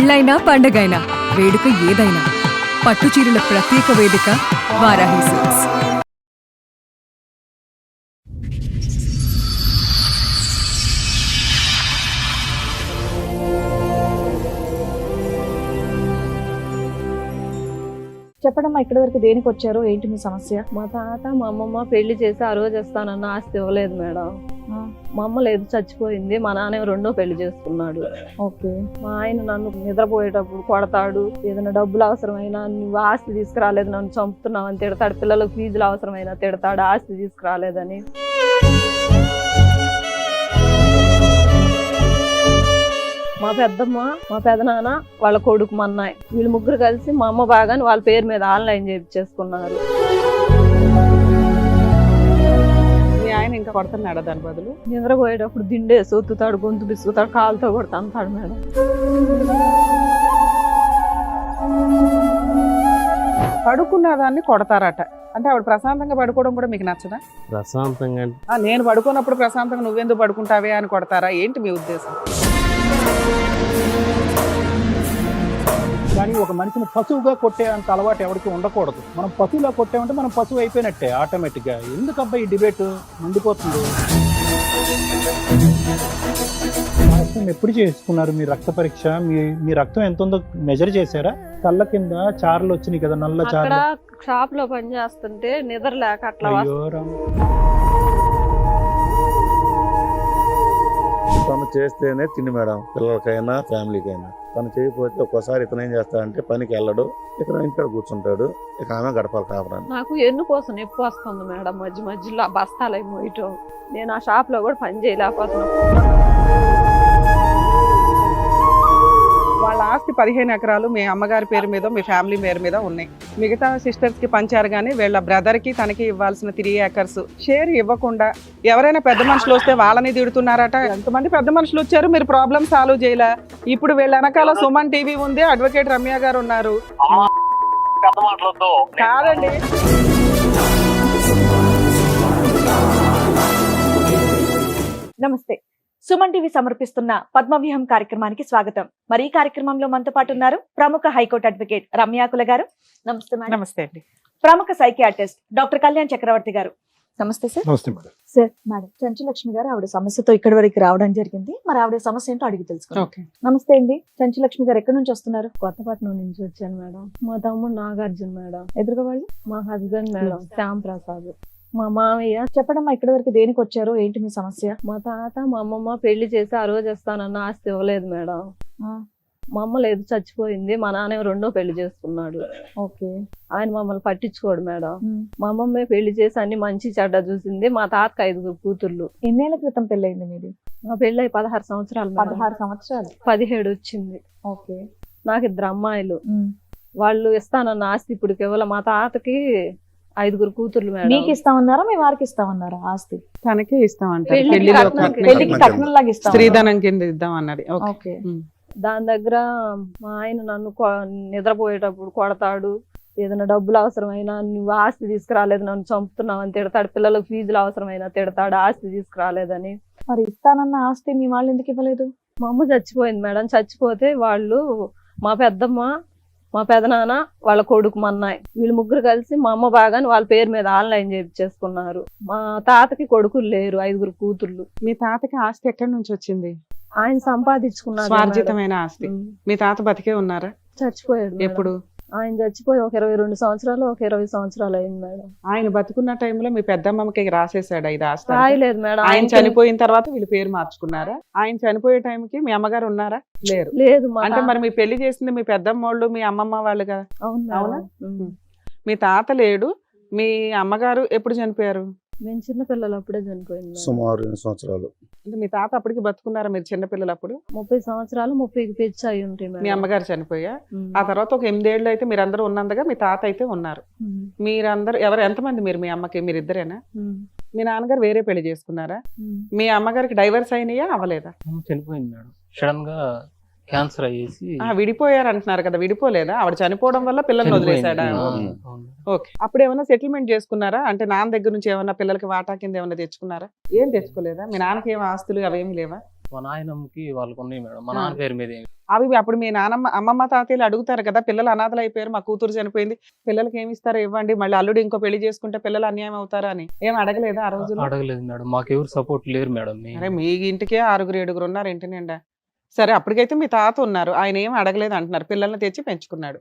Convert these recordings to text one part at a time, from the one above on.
పెళ్ళైనా పండగైనా వేడుక ఏదైనా పట్టు చీరల ప్రత్యేక వేదిక వారాహి సిల్క్స్. చెప్పడమ్మా, ఇక్కడి వరకు దేనికి వచ్చారో, ఏంటి మీ సమస్య? మా తాత మా అమ్మమ్మ పెళ్లి చేసి ఆ రోజు ఇస్తానన్న ఆస్తి ఇవ్వలేదు మేడం. మా అమ్మ లేదు, చచ్చిపోయింది. మా నాన్న రెండో పెళ్లి చేసుకున్నాడు. ఓకే. మా ఆయన నన్ను నిద్రపోయేటప్పుడు కొడతాడు. ఏదైనా డబ్బులు అవసరమైనా నువ్వు ఆస్తి తీసుకురాలేదు, నన్ను చంపుతున్నావు అని తిడతాడు. పిల్లలకు ఫీజులు అవసరమైనా తిడతాడు, ఆస్తి తీసుకురాలేదని. మా పెద్దమ్మ, మా పెదనాన్న, వాళ్ళ కొడుకు మన్నాయి, వీళ్ళు ముగ్గురు కలిసి మా అమ్మ బాగాని వాళ్ళ పేరు మీద ఆన్లైన్ చేయించేసుకున్నారు. ఆయన ఇంకా కొడుతున్నాడా దాని బదులు? నిద్రపోయేటప్పుడు దిండేసి ఒత్తుతాడు, గొంతు బిసుకుతాడు, కాలుతో కొడుతా అంటాడు మేడం. పడుకున్న దాన్ని కొడతారట. అంటే ఆవిడ ప్రశాంతంగా పడుకోవడం కూడా మీకు నచ్చదా? ప్రశాంతంగా నేను పడుకున్నప్పుడు ప్రశాంతంగా నువ్వెందుకు పడుకుంటావే అని కొడతారా? ఏంటి మీ ఉద్దేశం? కానీ ఒక మనిషిని పశువుగా కొట్టే అంత అలవాటు ఎవరికి ఉండకూడదు. మనం పశువులా కొట్టామంటే మనం పశువు అయిపోయినట్టే ఆటోమేటిక్గా. ఎందుకబ్బా ఈ డిబేట్ మండిపోతుంది? రక్తం ఎప్పుడు చేసుకున్నారు? మీ రక్త పరీక్ష, మీ రక్తం ఎంత ఉందో మెజర్ చేశారా? కళ్ళ కింద చార్లు వచ్చినాయి కదా, నల్ల చార్లు. షాప్ లో పని చేస్తుంటే నిద్ర లేక అట్లా తను చేస్తేనే తిండి మేడం, పిల్లలకైనా ఫ్యామిలీకైనా. తను చేయకపోతే ఒక్కోసారి ఇతను ఏం చేస్తాడంటే పనికి వెళ్ళడు, ఇతను ఇంట్లో కూర్చుంటాడు, ఇక ఆమె గడపాలి కాపురాన్ని. నాకు ఎన్ను కోసం నొప్పి వస్తుంది మేడం, మధ్య మధ్యలో బస్తాలు అయి మోయటం. నేను ఆ షాప్ లో కూడా పని చేయలేకపోతున్నాను. వాళ్ళ ఆస్తి 15 ఎకరాలు మీ అమ్మగారి పేరు మీద, మీ ఫ్యామిలీ పేరు మీద ఉన్నాయి. మిగతా సిస్టర్స్ కి పంచారు, కానీ వీళ్ళ బ్రదర్ కి తనకి ఇవ్వాల్సిన 3 acres షేర్ ఇవ్వకుండా ఎవరైనా పెద్ద మనుషులు వస్తే వాళ్ళని తిడుతున్నారట. ఎంతమంది పెద్ద మనుషులు వచ్చారు, మీరు ప్రాబ్లమ్ సాల్వ్ చేయలే. ఇప్పుడు వీళ్ళ వెనకాల సుమన్ టీవీ ఉంది, అడ్వకేట్ రమ్య గారు ఉన్నారు. కాదండి, నమస్తే. సుమన్ టీవీ సమర్పిస్తున్న పద్మవ్యూహం కార్యక్రమానికి స్వాగతం. మరి ఈ కార్యక్రమంలో మనతో పాటు ఉన్నారు ప్రముఖ హైకోర్టు అడ్వకేట్ రమ్యాకుల గారు. నమస్తే మేడం. నమస్తే అండి. ప్రముఖ సైకియాట్రిస్ట్ డాక్టర్ కళ్యాణ్ చక్రవర్తి గారు. నమస్తే సార్. నమస్తే మేడం. సార్, మేడం చంచులక్ష్మి గారు ఆవిడ సమస్యతో ఇక్కడి వరకు రావడం జరిగింది. మరి ఆవిడ సమస్య ఏంటో అడిగి తెలుసుకుందాం. నమస్తే అండి. చంచులక్ష్మి గారు ఎక్కడి నుంచి వస్తున్నారు? కొత్తపట్నం నుంచి వచ్చాను మేడం. మా తమ్ముడు నాగార్జున మేడం. ఎదురుగా వాళ్ళు మా హస్బెండ్ మేడం శ్యామ్ ప్రసాద్. మా మామయ్య. చెప్పడమ్మా, ఇక్కడి వరకు దేనికి వచ్చారో, ఏంటి మీ సమస్య? మా తాత మా అమ్మమ్మ పెళ్లి చేసి ఆ రోజు ఇస్తానన్న ఆస్తి ఇవ్వలేదు మేడం. మా అమ్మ లేదు, చచ్చిపోయింది. మా నాన్న రెండో పెళ్లి చేసుకున్నాడు. ఓకే. ఆయన మమ్మల్ని పట్టించుకోడు మేడం. మా అమ్మమ్మే పెళ్లి చేసి అన్ని మంచి చెడ్డ చూసింది. మా తాతకు 5 కూతుర్లు. ఎన్నేళ్ల క్రితం పెళ్ళయింది మీది? మా పెళ్ళి 16 సంవత్సరాలు. 16 సంవత్సరాలు. 17 వచ్చింది. ఓకే. నాకు 2 అమ్మాయిలు. వాళ్ళు ఇస్తానన్న ఆస్తి ఇప్పుడు కేవలం మా తాతకి 5 కూతుర్లు మేడం. మీకు ఇస్తామన్నారా, మీ వారికి ఇస్తామన్నారా ఆస్తి? తనకే ఇస్తామంట. పెళ్లికి కట్నం లాగా ఇస్తాం, స్త్రీధనం కింద ఇద్దాం అన్నది. ఓకే. దాని దగ్గర మా ఆయన నన్ను నిద్రపోయేటప్పుడు కొడతాడు. ఏదైనా డబ్బులు అవసరమైనా నువ్వు ఆస్తి తీసుకురాలేదు, నన్ను చంపుతున్నావు అని తిడతాడు. పిల్లలకు ఫీజులు అవసరమైనా తిడతాడు, ఆస్తి తీసుకురాలేదని. మరి ఇస్తానన్న ఆస్తి మీ వాళ్ళు ఎందుకు ఇవ్వలేదు? మా అమ్మ చచ్చిపోయింది మేడం. చచ్చిపోతే వాళ్ళు మా పెద్దమ్మ, మా పెదనాన్న, వాళ్ళ కొడుకు మన్నాయి, వీళ్ళు ముగ్గురు కలిసి మా అమ్మ బాగాని వాళ్ళ పేరు మీద ఆన్లైన్ చేయించేసుకున్నారు. మా తాతకి కొడుకులు లేరు, 5 కూతుర్లు. మీ తాతకి ఆస్తి ఎక్కడి నుంచి వచ్చింది? ఆయన సంపాదించుకున్నారు. స్వార్జితమైన ఆస్తి. మీ తాత బతికే ఉన్నారా? చచ్చిపోయాడు. ఎప్పుడు? ఆయన చచ్చిపోయి ఒక 22 సంవత్సరాలు, ఒక 20 సంవత్సరాలు అయింది మేడం. ఆయన బతుకున్న టైంలో మీ పెద్దమ్మకి రాసేసాడు 5 ఆస్తి? రాయలేదు మేడం. ఆయన చనిపోయిన తర్వాత వీళ్ళు పేరు మార్చుకున్నారా? ఆయన చనిపోయే టైంకి మీ అమ్మగారు ఉన్నారా? లేరు. లేదు. అంటే మరి మీ పెళ్లి చేసింది మీ పెద్దమ్మ వాళ్ళు, మీ అమ్మమ్మ వాళ్ళు కదా? అవునా? మీ తాత లేడు, మీ అమ్మగారు ఎప్పుడు చనిపోయారు? మేము చిన్నపిల్లలు అప్పుడే చనిపోయింది. సుమారు 2 సంవత్సరాలు. అంటే మీ తాత అప్పటికి బతుకున్నారా మీరు చిన్నపిల్లలు అప్పుడు? 30 సంవత్సరాలు, 30కి పెంచి అయి ఉంటాయి. మీ అమ్మగారు చనిపోయా? ఆ తర్వాత ఒక 8 ఏళ్ళు అయితే మీరందరూ ఉన్నందుగా మీ తాత అయితే ఉన్నారు. మీరందరూ ఎంతమంది మీరు? మీ అమ్మకి మీరిద్దరేనా? మీ నాన్నగారు వేరే పెళ్లి చేసుకున్నారా? మీ అమ్మగారికి డైవర్స్ అయినాయా, అవ్వలేదా? చనిపోయింది మేడం. సడన్ గా క్యాన్సర్ అయ్యేసి విడిపోయారు అంటున్నారు కదా, విడిపోలేదా? ఆవిడ చనిపోవడం వల్ల పిల్లల్ని వదిలేశాడా? ఓకే. అప్పుడు ఏమైనా సెటిల్మెంట్ చేసుకున్నారా? అంటే నాన్న దగ్గర నుంచి ఏమన్నా పిల్లలకి వాటా కింద ఏమైనా తెచ్చుకున్నారా? ఏం తెచ్చుకోలేదా? మీ నాన్నకి ఏం ఆస్తులు అవేమి లేవా? మా నాయనమ్మకి వాళ్ళకు ఉన్నాయి మేడం. మా నాన్న పేరు మీద ఏమి అవి అప్పుడు మీ నానమ్మ అమ్మమ్మ తాతయ్యలు అడుగుతారు కదా, పిల్లలు అనాథలు అయిపోయారు, మా కూతురు చనిపోయింది, పిల్లలకి ఏమి ఇస్తారో ఇవ్వండి, మళ్ళీ అల్లుడు ఇంకో పెళ్లి చేసుకుంటే పిల్లలు అన్యాయం అవుతారా అని ఏం అడగలేదా ఆ రోజుల్లో? అడగలేదు మేడం. మాకెవరు సపోర్ట్ లేరు మేడం. అరే మీ ఇంటికే 6-7 ఉన్నారు ఇంటి నిండా. సరే అప్పటికైతే మీ తాత ఉన్నారు, ఆయన ఏం అడగలేదు అంటున్నారు, పిల్లల్ని తెచ్చి పెంచుకున్నాడు.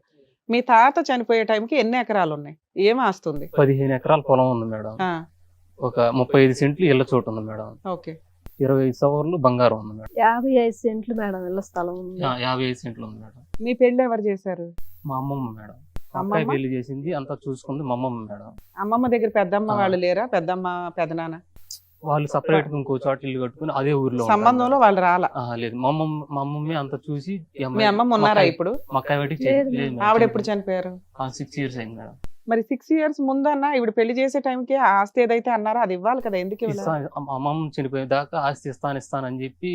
మీ తాత చనిపోయే టైంకి ఎన్ని ఎకరాలు ఉన్నాయి, ఏం ఆస్తుంది? 15 ఎకరాల పొలం ఉంది మేడం. ఆ, ఒక 35 సెంట్లు ఇళ్ల చోటు ఉంది మేడం. ఓకే. 25 సవర్లు బంగారం ఉంది మేడం. 55 సెంట్లు మేడం ఇళ్ళ స్థలం ఉంది. 55 సెంట్లు ఉంది మేడం. మీ పెళ్లి ఎవరు చేశారు? మా అమ్మమ్మ మేడం. మా అమ్మమ్మ? అమ్మాయి పెళ్లి చేసింది, అంతా చూసుకుంది మా అమ్మమ్మ మేడం. అమ్మమ్మ దగ్గర పెద్దమ్మ వాళ్ళు లేరా? పెద్దమ్మ పెదనాన్న వాళ్ళు సపరేట్ గా ఇంకో చోట ఇల్లు కట్టుకుని అదే ఊర్లో ఉంటారు సంబంధంలో వాళ్ళు రాలా? మేడం. లేదు, మా అమ్మమ్మే అంతా చూసి ఈ మీ అమ్మాయి అమ్మమ్మ ఉన్నారా ఇప్పుడు? మక్కాయ పెట్టి లేదు, ఆవిడ ఎప్పుడు చనిపోయారు? 6 ఇయర్స్ అయింది మేడం. మరి 6 ఇయర్స్ ముందన్నా ఇప్పుడు పెళ్లి చేసే టైంకి ఆ ఆస్తి ఏదైతే అన్నారో అది ఇవ్వాలి కదా, ఎందుకు ఇవ్వలేదు? అమ్మమ్మ చనిపోయే దాకా ఆస్తి ఇస్తానని చెప్పి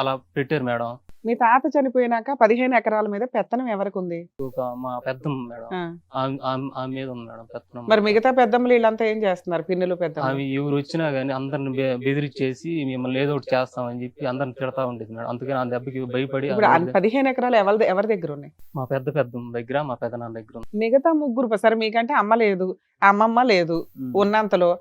అలా పెట్టారు మేడం. మీ తాత చనిపోయినాక 15 ఎకరాల మీద పెత్తనం ఎవరికి ఉంది? ఒక మా పెద్దమ్మ మేడం, ఆ. ఆమె మీద ఉంది మేడం పెత్తనం. మరి మిగతా పెద్దమ్మలు వీళ్ళంతా ఏం చేస్తున్నారు? పిన్నులు పెద్దమ్మ అవి ఎవరు వచ్చినా గానీ అందరిని బెదిరించేసి మిమ్మల్ని ఏదో ఒకటి చేస్తామని చెప్పి అందరిని తిడతా ఉండేది మేడం. అందుకని ఆ దెబ్బకి భయపడి ఇప్పుడు 15 ఎకరాలు ఎవరి దగ్గర ఉన్నాయి? మా పెద్దమ్మ దగ్గర, మా పెదనాన్న దగ్గర ఉంది. మిగతా ముగ్గురు సరే మీకంటే అమ్మ లేదు, అమ్మమ్మ లేదు, ఉన్నంతలో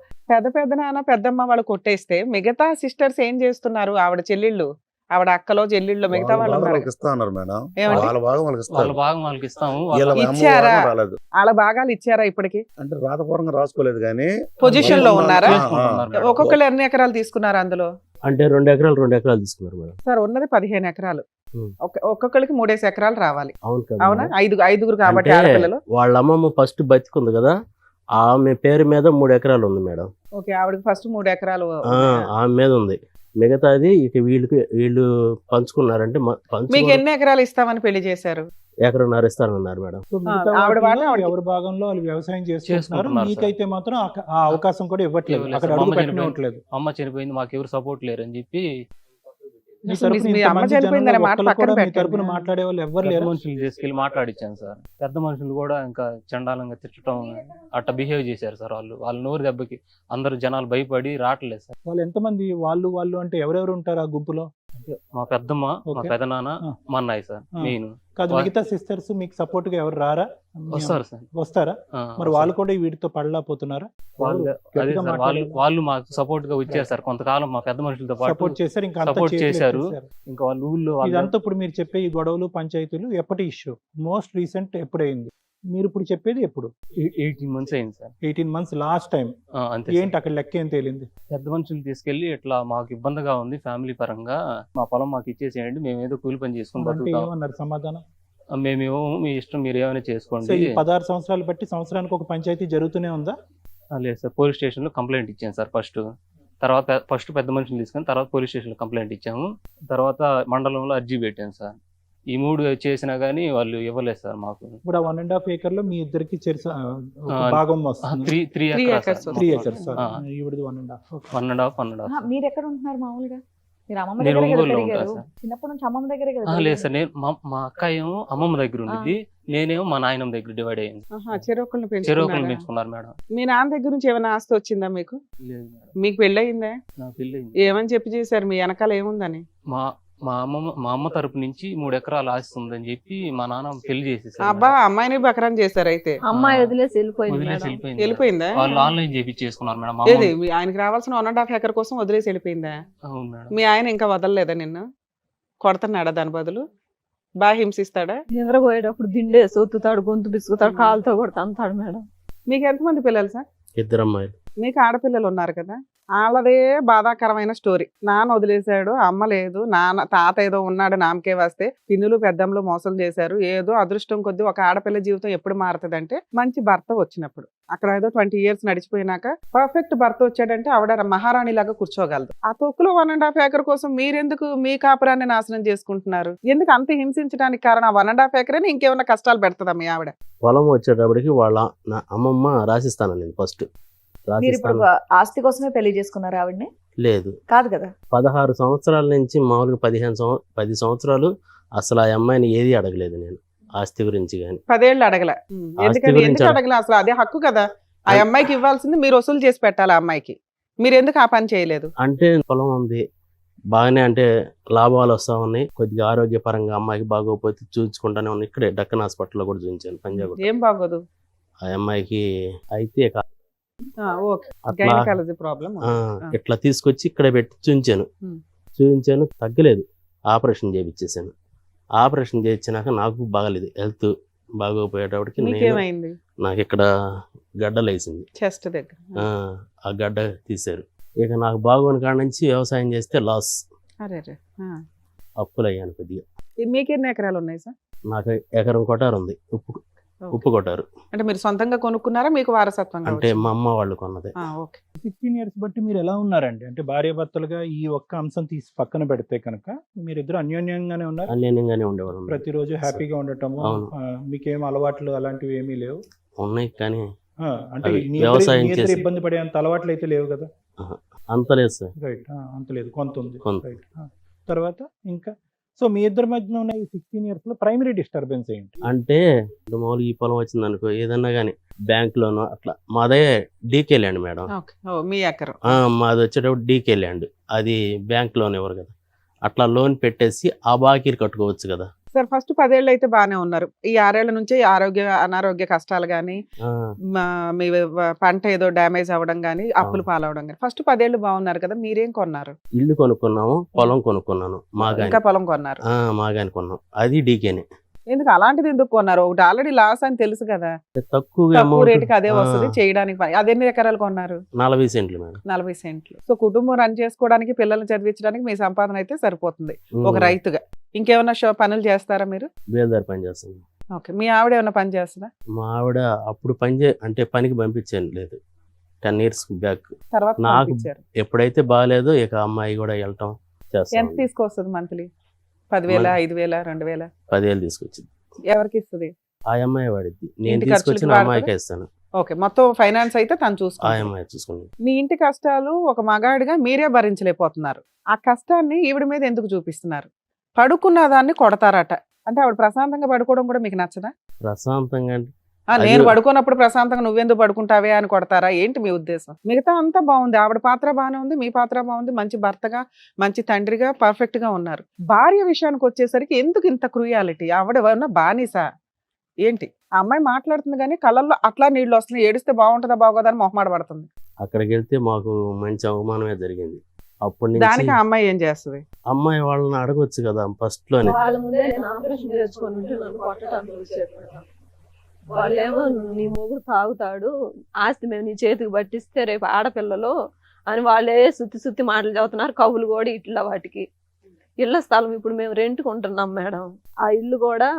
పెద్దనాన్న పెద్దమ్మ వాళ్ళు కొట్టేస్తే మిగతా సిస్టర్స్ ఏం చేస్తున్నారు? ఆవిడ చెల్లెళ్ళు, ఆవిడ అక్కలో చెల్లెళ్ళు మిగతా వాళ్ళు ఉన్నారు. వాళ్ళకి ఇస్తా అన్నారు మేడం. ఏమండి? వాళ్ళ భాగం వాళ్ళకి వాళ్ళ ఇస్తారు. భాగం వాళ్ళకి ఇస్తాము. వీళ్ళ అమ్మ ఇచ్చారా? భాగం రాలేదు. వాళ్ళ భాగాలు ఇచ్చారా ఇప్పటికి? అంటే రాతపూర్వకంగా రాసుకోలేదు కానీ పొజిషన్ లో ఉన్నారా? చేసుకుంటున్నారు మేడం. ఒక్కొక్కరు ఎన్ని ఎకరాలు తీసుకున్నారు అందులో? అంటే 2 ఎకరాలు తీసుకున్నారు మేడం. సార్ ఉన్నది 15 ఎకరాలు, ఉం. ఒక్కొక్కరికి 3 ఎకరాలు రావాలి. అవును కదా అవునా? మేడం? ఐదుగురు కాబట్టి అంటే ఆడపిల్లలు. వాళ్ళ అమ్మమ్మ ఫస్ట్ బతికుంది కదా, ఆమె పేరు మీద 3 ఎకరాలు ఉంది మేడం. ఓకే, ఆవిడకి ఫస్ట్ 3 ఎకరాలు. ఆమె మీద ఉంది, మిగతాది ఇక వీళ్ళు పంచుకున్నారంటే మీకు ఎన్ని ఎకరాలు ఇస్తామని పెళ్లి చేశారు? 1.5 ఎకరం ఇస్తానన్నారు మేడం. సో మిగతా ఆవిడ వాటిలో ఆవిడకి- ఎవరి భాగంలో వాళ్ళు వ్యవసాయం చేసుకుంటున్నారు. చేసుకుంటున్నారు సార్. మీకైతే మాత్రం ఆ అవకాశం కూడా ఇవ్వట్లేదు, ఇవ్వలేదు అక్కడ సార్. అడుగు అమ్మ పెట్టనివ్వట్లేదు. అమ్మ చనిపోయింది, మాకు ఎవరు సపోర్ట్ లేరు అని చెప్పి మీ అసలు తరపున మీ ఇంతమంది అమ్మ చనిపోయిందనే జనంలో మాట ఒక్కళ్ళు పక్కన కూడా మీ పెట్టండి. తరపున మాట్లాడే వాళ్ళు ఎవరు పెద్ద లేరు. మనుషులు తీసుకెళ్లి మాట్లాడిచ్చాను సార్. పెద్ద మనుషులు కూడా ఇంకా చండాలంగా తిట్టడం అట్లా బిహేవ్ చేశారు సార్. వాళ్ళ నోరు దెబ్బకి అందరు జనాలు భయపడి రావట్లేదు సార్. వాళ్ళు ఎంతమంది? వాళ్ళు అంటే ఎవరెవరు ఉంటారు ఆ గుంపులో? మా పెద్దమ్మ, మా ఓకే. పెదనాన్న, ఆ. మా అన్నయ్య సార్ ఆ. మెయిన్. కాదు, మిగతా సిస్టర్స్ మీకు సపోర్ట్ గా ఎవరు రారా? వస్తారు సార్. వస్తారా? మరి వాళ్ళు కూడా వీటితో పడలేకపోతున్నారా? వాళ్ళు గట్టిగా అదే సార్, మాట్లాడాలి. వాళ్ళు మాకు సపోర్ట్ గా వచ్చారు సార్. కొంతకాలం మా పెద్ద మనుషులతో పాటు సపోర్ట్ చేశారు, ఇంకా అంతా సపోర్ట్ చేతులు చేశారు. ఎత్తేసారు. ఇంకా వాళ్ళ ఊళ్ళో ఇదంతా ఇప్పుడు మీరు చెప్పే ఈ గొడవలు పంచాయతీలు ఎప్పటి ఇష్యూ? Most recent ఎప్పుడైంది? మీరు ఇప్పుడు చెప్పేది ఎప్పుడు? 18 months అయింది సార్. 18 months last time. అంతే ఏంటి సార్. అక్కడ లెక్క ఏం తేలింది? పెద్ద మనుషులు తీసుకెళ్లి ఇట్లా మాకు ఇబ్బందిగా ఉంది ఫ్యామిలీ పరంగా, మా పొలం మాకు ఇచ్చేసేయండి, మేము ఏదో కూలి పని చేసుకుని అంటే బతుకుతాం, ఏమన్నారు సమాధానం? మేమేమో మీ ఇష్టం, మీరు ఏమైనా సో చేసుకోండి. ఈ 16 సంవత్సరాలు బట్టి సంవత్సరానికి ఒక పంచాయతీ జరుగుతూనే ఉందా? లేదు సార్, పోలీస్ స్టేషన్ లో కంప్లైంట్ ఇచ్చాను సార్ తర్వాత ఫస్ట్ పెద్ద మనుషులు తీసుకొని తర్వాత పోలీస్ స్టేషన్ లో కంప్లైంట్ ఇచ్చాము. తర్వాత మండలంలో అర్జీ పెట్టాను సార్. ఈ 3 చేసినా గానీ వాళ్ళు ఇవ్వలేదు సార్ మాకు. ఇప్పుడు ఆ 1.5 acre లో మీ ఇద్దరికి ఒక ఆ, భాగం వస్తుంది. 3 acres acres 3 acres. ఆ. ఈవిడది 1.5. 1.5 మీరు ఎక్కడ ఉంటున్నారు మామూలుగా? మీరు అమ్మమ్మ నేను దగ్గరే కదా ఒంగోలులో పెరిగారు? ఉంటాను సార్. చిన్నప్పటి నుంచి అమ్మమ్మ దగ్గరే కదా లేదు పెరిగారు? సార్, నేను మా అక్క ఏమో అమ్మమ్మ దగ్గర ఉండిద్ది, నేనేమో మా నాయనమ్మ దగ్గర డివైడ్ అయ్యింది. చెరుకులను చెరువులను పెంచుకున్నారా? పెంచుకున్నారు మేడం. మీ నాన్న దగ్గర నుంచి ఏమైనా ఆస్తి వచ్చిందా మీకు? లేదు మేడం, మీకు పెళ్ళయిందా? నా పెళ్ళి ఏమని చెప్పి చేశారు? మీ వెనకాల ఏముందని? మా అమ్మ తరపు నుంచి 3 ఎకరాలు ఆస్తి ఉందని చెప్పి మా నాన్న పెళ్లి చేసేసారు అబ్బా, మేడం. అమ్మాయిని బకరం చేశారు అయితే. అమ్మాయి వదిలేసి వెళ్ళిపోయింది వదిలేసి మేడం. వెళ్ళిపోయింది. వెళ్ళిపోయిందా? వాళ్ళు ఆన్లైన్ చేపించేసుకున్నారు మేడం. మా ఏది అమ్మ- ఆయనకి రావాల్సిన 1.5 acre కోసం వదిలేసి వెళ్ళిపోయిందా? అవును మేడం. మీ ఆయన ఇంకా వదలలేదా నిన్ను? కొడుతున్నాడా దాని బదులు? బాగా హింసిస్తాడా? నిద్రపోయేటప్పుడు దిండే సొత్తుతాడు, గొంతు బిసుకుతాడు, కాలుతో కూడా తంతాడు మేడం. మీకు ఎంతమంది పిల్లలు సార్? 2 అమ్మాయిలు. మీకు ఆడపిల్లలు ఉన్నారు కదా, వాళ్ళదే బాధాకరమైన స్టోరీ. నాన్న వదిలేశాడు, అమ్మ లేదు, తాత ఏదో ఉన్నాడు నామకే వస్తే, పిన్నులు పెద్దమ్మలు మోసం చేశారు. ఏదో అదృష్టం కొద్దీ ఒక ఆడపిల్ల జీవితం ఎప్పుడు మారుతుంది అంటే మంచి భర్త వచ్చినప్పుడు. అక్కడ ఏదో 20 years నడిచిపోయినాక పర్ఫెక్ట్ భర్త వచ్చాడంటే ఆవిడ మహారాణి లాగా కూర్చోగలదు. ఆ తొక్కులో 1.5 acre కోసం మీరెందుకు మీ కాపురాన్ని నాశనం చేసుకుంటున్నారు? ఎందుకు అంత హింసించడానికి కారణం ఆ 1.5 acre? ఇంకేమైనా కష్టాలు పెడుతుందా మీ ఆవిడ? పొలం వచ్చేటప్పటికి నా అమ్మమ్మ రాసిస్తానండి ఫస్ట్. మీరు ఇప్పుడు ఆస్తి కోసమే పెళ్లి చేసుకున్నారు ఆవిడని? లేదు, కాదు కదా. 16 సంవత్సరాల నుంచి మామూలుగా 10 సంవత్సరాలు అసలు ఆ అమ్మాయిని ఏది అడగలేదు నేను ఆస్తి గురించి కానీ. 10 ఏళ్ళు అడగల. ఎందుకని గురించి ఎందుకు అడగల? అసలు అదే హక్కు కదా, ఆ అమ్మాయికి ఇవ్వాల్సింది మీరు వసూలు చేసి పెట్టాలి. ఆ అమ్మాయికి మీరు ఎందుకు ఆ పని చేయలేదు? అంటే పొలం ఉంది, బాగానే అంటే లాభాలు వస్తూ ఉన్నాయి. కొద్దిగా ఆరోగ్యపరంగా అమ్మాయికి బాగోకపోతే చూపించుకుంటానే ఉన్నాయి. ఇక్కడే డక్కన్ హాస్పిటల్లో కూడా చూపించాను పంజాగుట్ట. ఏం బాగోదు? ఆ అమ్మాయికి అయితే ఓకే, అట్లా గైనకాలజీ ప్రాబ్లం. ఇట్లా తీసుకొచ్చి ఇక్కడే పెట్టి చూపించాను, తగ్గలేదు. ఆపరేషన్ చేయించేసాను. ఆపరేషన్ చేయించినాక నాకు బాగలేదు, హెల్త్ బాగోపోయేటప్పటికి మీకేమైంది? నాకు ఇక్కడ గడ్డలు వేసింది, చెస్ట్ దగ్గర. ఆ గడ్డ తీశారు. ఇక నాకు బాగోని కాడ నుంచి వ్యవసాయం చేస్తే లాస్, అరే అప్పులు అయ్యాను కొద్దిగా. మీకు ఎన్ని ఎకరాలు ఉన్నాయి సార్? నాకు ఎకరం కొటారు ఉంది, ఉప్పు కొటారు. అంటే మీరు సొంతంగా కొనుక్కున్నారా, మీకు వారసత్వంగా అంటే వచ్చిందా? మా అమ్మ వాళ్ళు కొన్నదే. ఓకే. 16 years బట్టి మీరు ఎలా ఉన్నారండి? అంటే భార్యాభర్తలుగా ఈ ఒక్క అంశం తీసి పక్కన పెడితే కనుక మీరిద్దరు అన్యోన్యంగానే ఉన్నారు? అన్యోన్యంగానే ఉండేవాళ్ళు. ప్రతిరోజు హ్యాపీగా ఉండటము, అవును. మీకేం అలవాట్లు అలాంటివి ఏమీ లేవు? ఉన్నాయి కానీ అంటే అవి మీ వ్యవసాయం ఇద్దరు చేసి- ఇబ్బంది పడే అంత అలవాట్లు అయితే లేవు కదా? అంత లేదు సార్. రైట్, అంత లేదు, కొంత ఉంది. కొంత. రైట్. తర్వాత ఇంకా సో మీ ఇద్దరి మధ్యన ఉన్న ఈ 16 years లో ప్రైమరీ డిస్టర్బెన్స్ ఏంటి? అంటే మామూలుగా ఈ పొలం వచ్చింది అనుకో, ఏదన్నా కానీ బ్యాంక్ లోను అట్లా. మాదే డీకే ల్యాండ్ మేడం. ఓకే. మీ ఎకరం. మాది వచ్చేటప్పుడు డీకే ల్యాండ్, అది బ్యాంక్ లోన్ ఇవ్వరు కదా, అట్లా లోన్ పెట్టేసి ఆ బాకీలు కట్టుకోవచ్చు కదా. సార్ ఫస్ట్ 10 ఏళ్ళు అయితే బాగానే ఉన్నారు. ఈ 6 ఏళ్ల నుంచి అనారోగ్య కష్టాలు కానీ, మీ పంట ఏదో డ్యామేజ్ అవ్వడం కానీ, అప్పులు పాలవడం కానీ, ఫస్ట్ 10 ఏళ్ళు బాగున్నారు కదా, మీరేం కొన్నారు? ఇల్లు కొనుక్కున్నాము, పొలం కొనుక్కున్నాను, మాగాని. ఇంకా పొలం కొన్నారు? మాగాని కొన్నాం, అది డీకేనే. ఎందుకు అలాంటిది ఎందుకు కొన్నారు? ఒకటి ఆల్రెడీ లాస్ అని తెలుసు కదా, తక్కువ తక్కువ రేటుకి అదే వస్తుంది చేయడానికి. అది ఎన్ని ఎకరాలు కొన్నారు? 40 సెంట్లు మేడం. 40 సెంట్లు. సో కుటుంబం రన్ చేసుకోవడానికి, పిల్లల్ని చదివించడానికి మీ సంపాదన అయితే సరిపోతుంది ఒక రైతుగా. ఇంకేమన్నా పనులు చేస్తారా మీరు? బేల్దారి పని చేస్తాను. ఓకే. మీ ఆవిడ ఏమన్నా పని చేస్తుందా? మా ఆవిడ అప్పుడు అంటే పనికి పంపించాను లేదు, 10 years బ్యాక్. తర్వాత నాకు పంపించారు. ఎప్పుడైతే బాగాలేదో ఇక అమ్మాయి కూడా వెళ్ళటం ఎంత చేస్తాను. తీసుకొస్తుంది మంత్లీ? 10,000, 5,000, 2,000? 10,000 తీసుకొచ్చింది. ఎవరికి ఇస్తుంది? ఆ అమ్మాయి వాడిద్ది, నేను ఇంటి తీసుకొచ్చిన ఖర్చులకి వాడతారా? అమ్మాయికే ఇస్తాను. ఓకే. మొత్తం ఫైనాన్స్ అయితే తను ఆ చూసుకుంటుంది. అమ్మాయి చూసుకుంది. మీ ఇంటి కష్టాలు ఒక మగాడిగా మీరే భరించలేకపోతున్నారు. ఆ కష్టాన్ని ఈవిడ మీద ఎందుకు చూపిస్తున్నారు? పడుకున్న దాన్ని కొడతారట. అంటే ఆవిడ ప్రశాంతంగా పడుకోవడం కూడా మీకు నచ్చదా? ప్రశాంతంగా అంటే నేను పడుకున్నప్పుడు ప్రశాంతంగా నువ్వెందుకు పడుకుంటావే అని కొడతారా ఏంటి మీ ఉద్దేశం? మిగతా అంతా బాగుంది, ఆవిడ పాత్ర బాగానే ఉంది, మీ పాత్ర బాగుంది, మంచి భర్తగా, మంచి తండ్రిగా పర్ఫెక్ట్ గా ఉన్నారు. భార్య విషయానికి వచ్చేసరికి ఎందుకు ఇంత క్రూయాలిటీ? ఆవిడ ఏమన్నా బానిసా ఏంటి? ఆ అమ్మాయి మాట్లాడుతుంది కానీ కళ్ళల్లో అట్లా నీళ్లు వస్తున్నాయి. ఏడిస్తే బాగుంటుందా బాగోదా అని మొహమాట పడుతుంది. అక్కడికి వెళ్తే మాకు మంచి అవమానమే జరిగింది. అప్పటి దానికి నుంచి ఆ అమ్మాయి ఏం చేస్తుంది? అమ్మాయి వాళ్ళని అడగొచ్చు కదా ఫస్ట్ లోనే. వాళ్ళ ముందే నేను ఆపరేషన్ చేసుకొని ఉంటే నన్ను కొట్టడానికి వచ్చారు మేడం. వాళ్ళేమో నీ మొగుడు తాగుతాడు, ఆస్తి మేము నీ చేతికి పట్టిస్తే రేపు ఆడపిల్లలు అని వాళ్ళే సుత్తి మాటలు చదువుతున్నారు. కవులు కూడా ఇట్లా వాటికి ఇళ్ల స్థలం ఇప్పుడు మేము రెంట్కి ఉంటున్నాం మేడం. ఆ ఇల్లు కూడా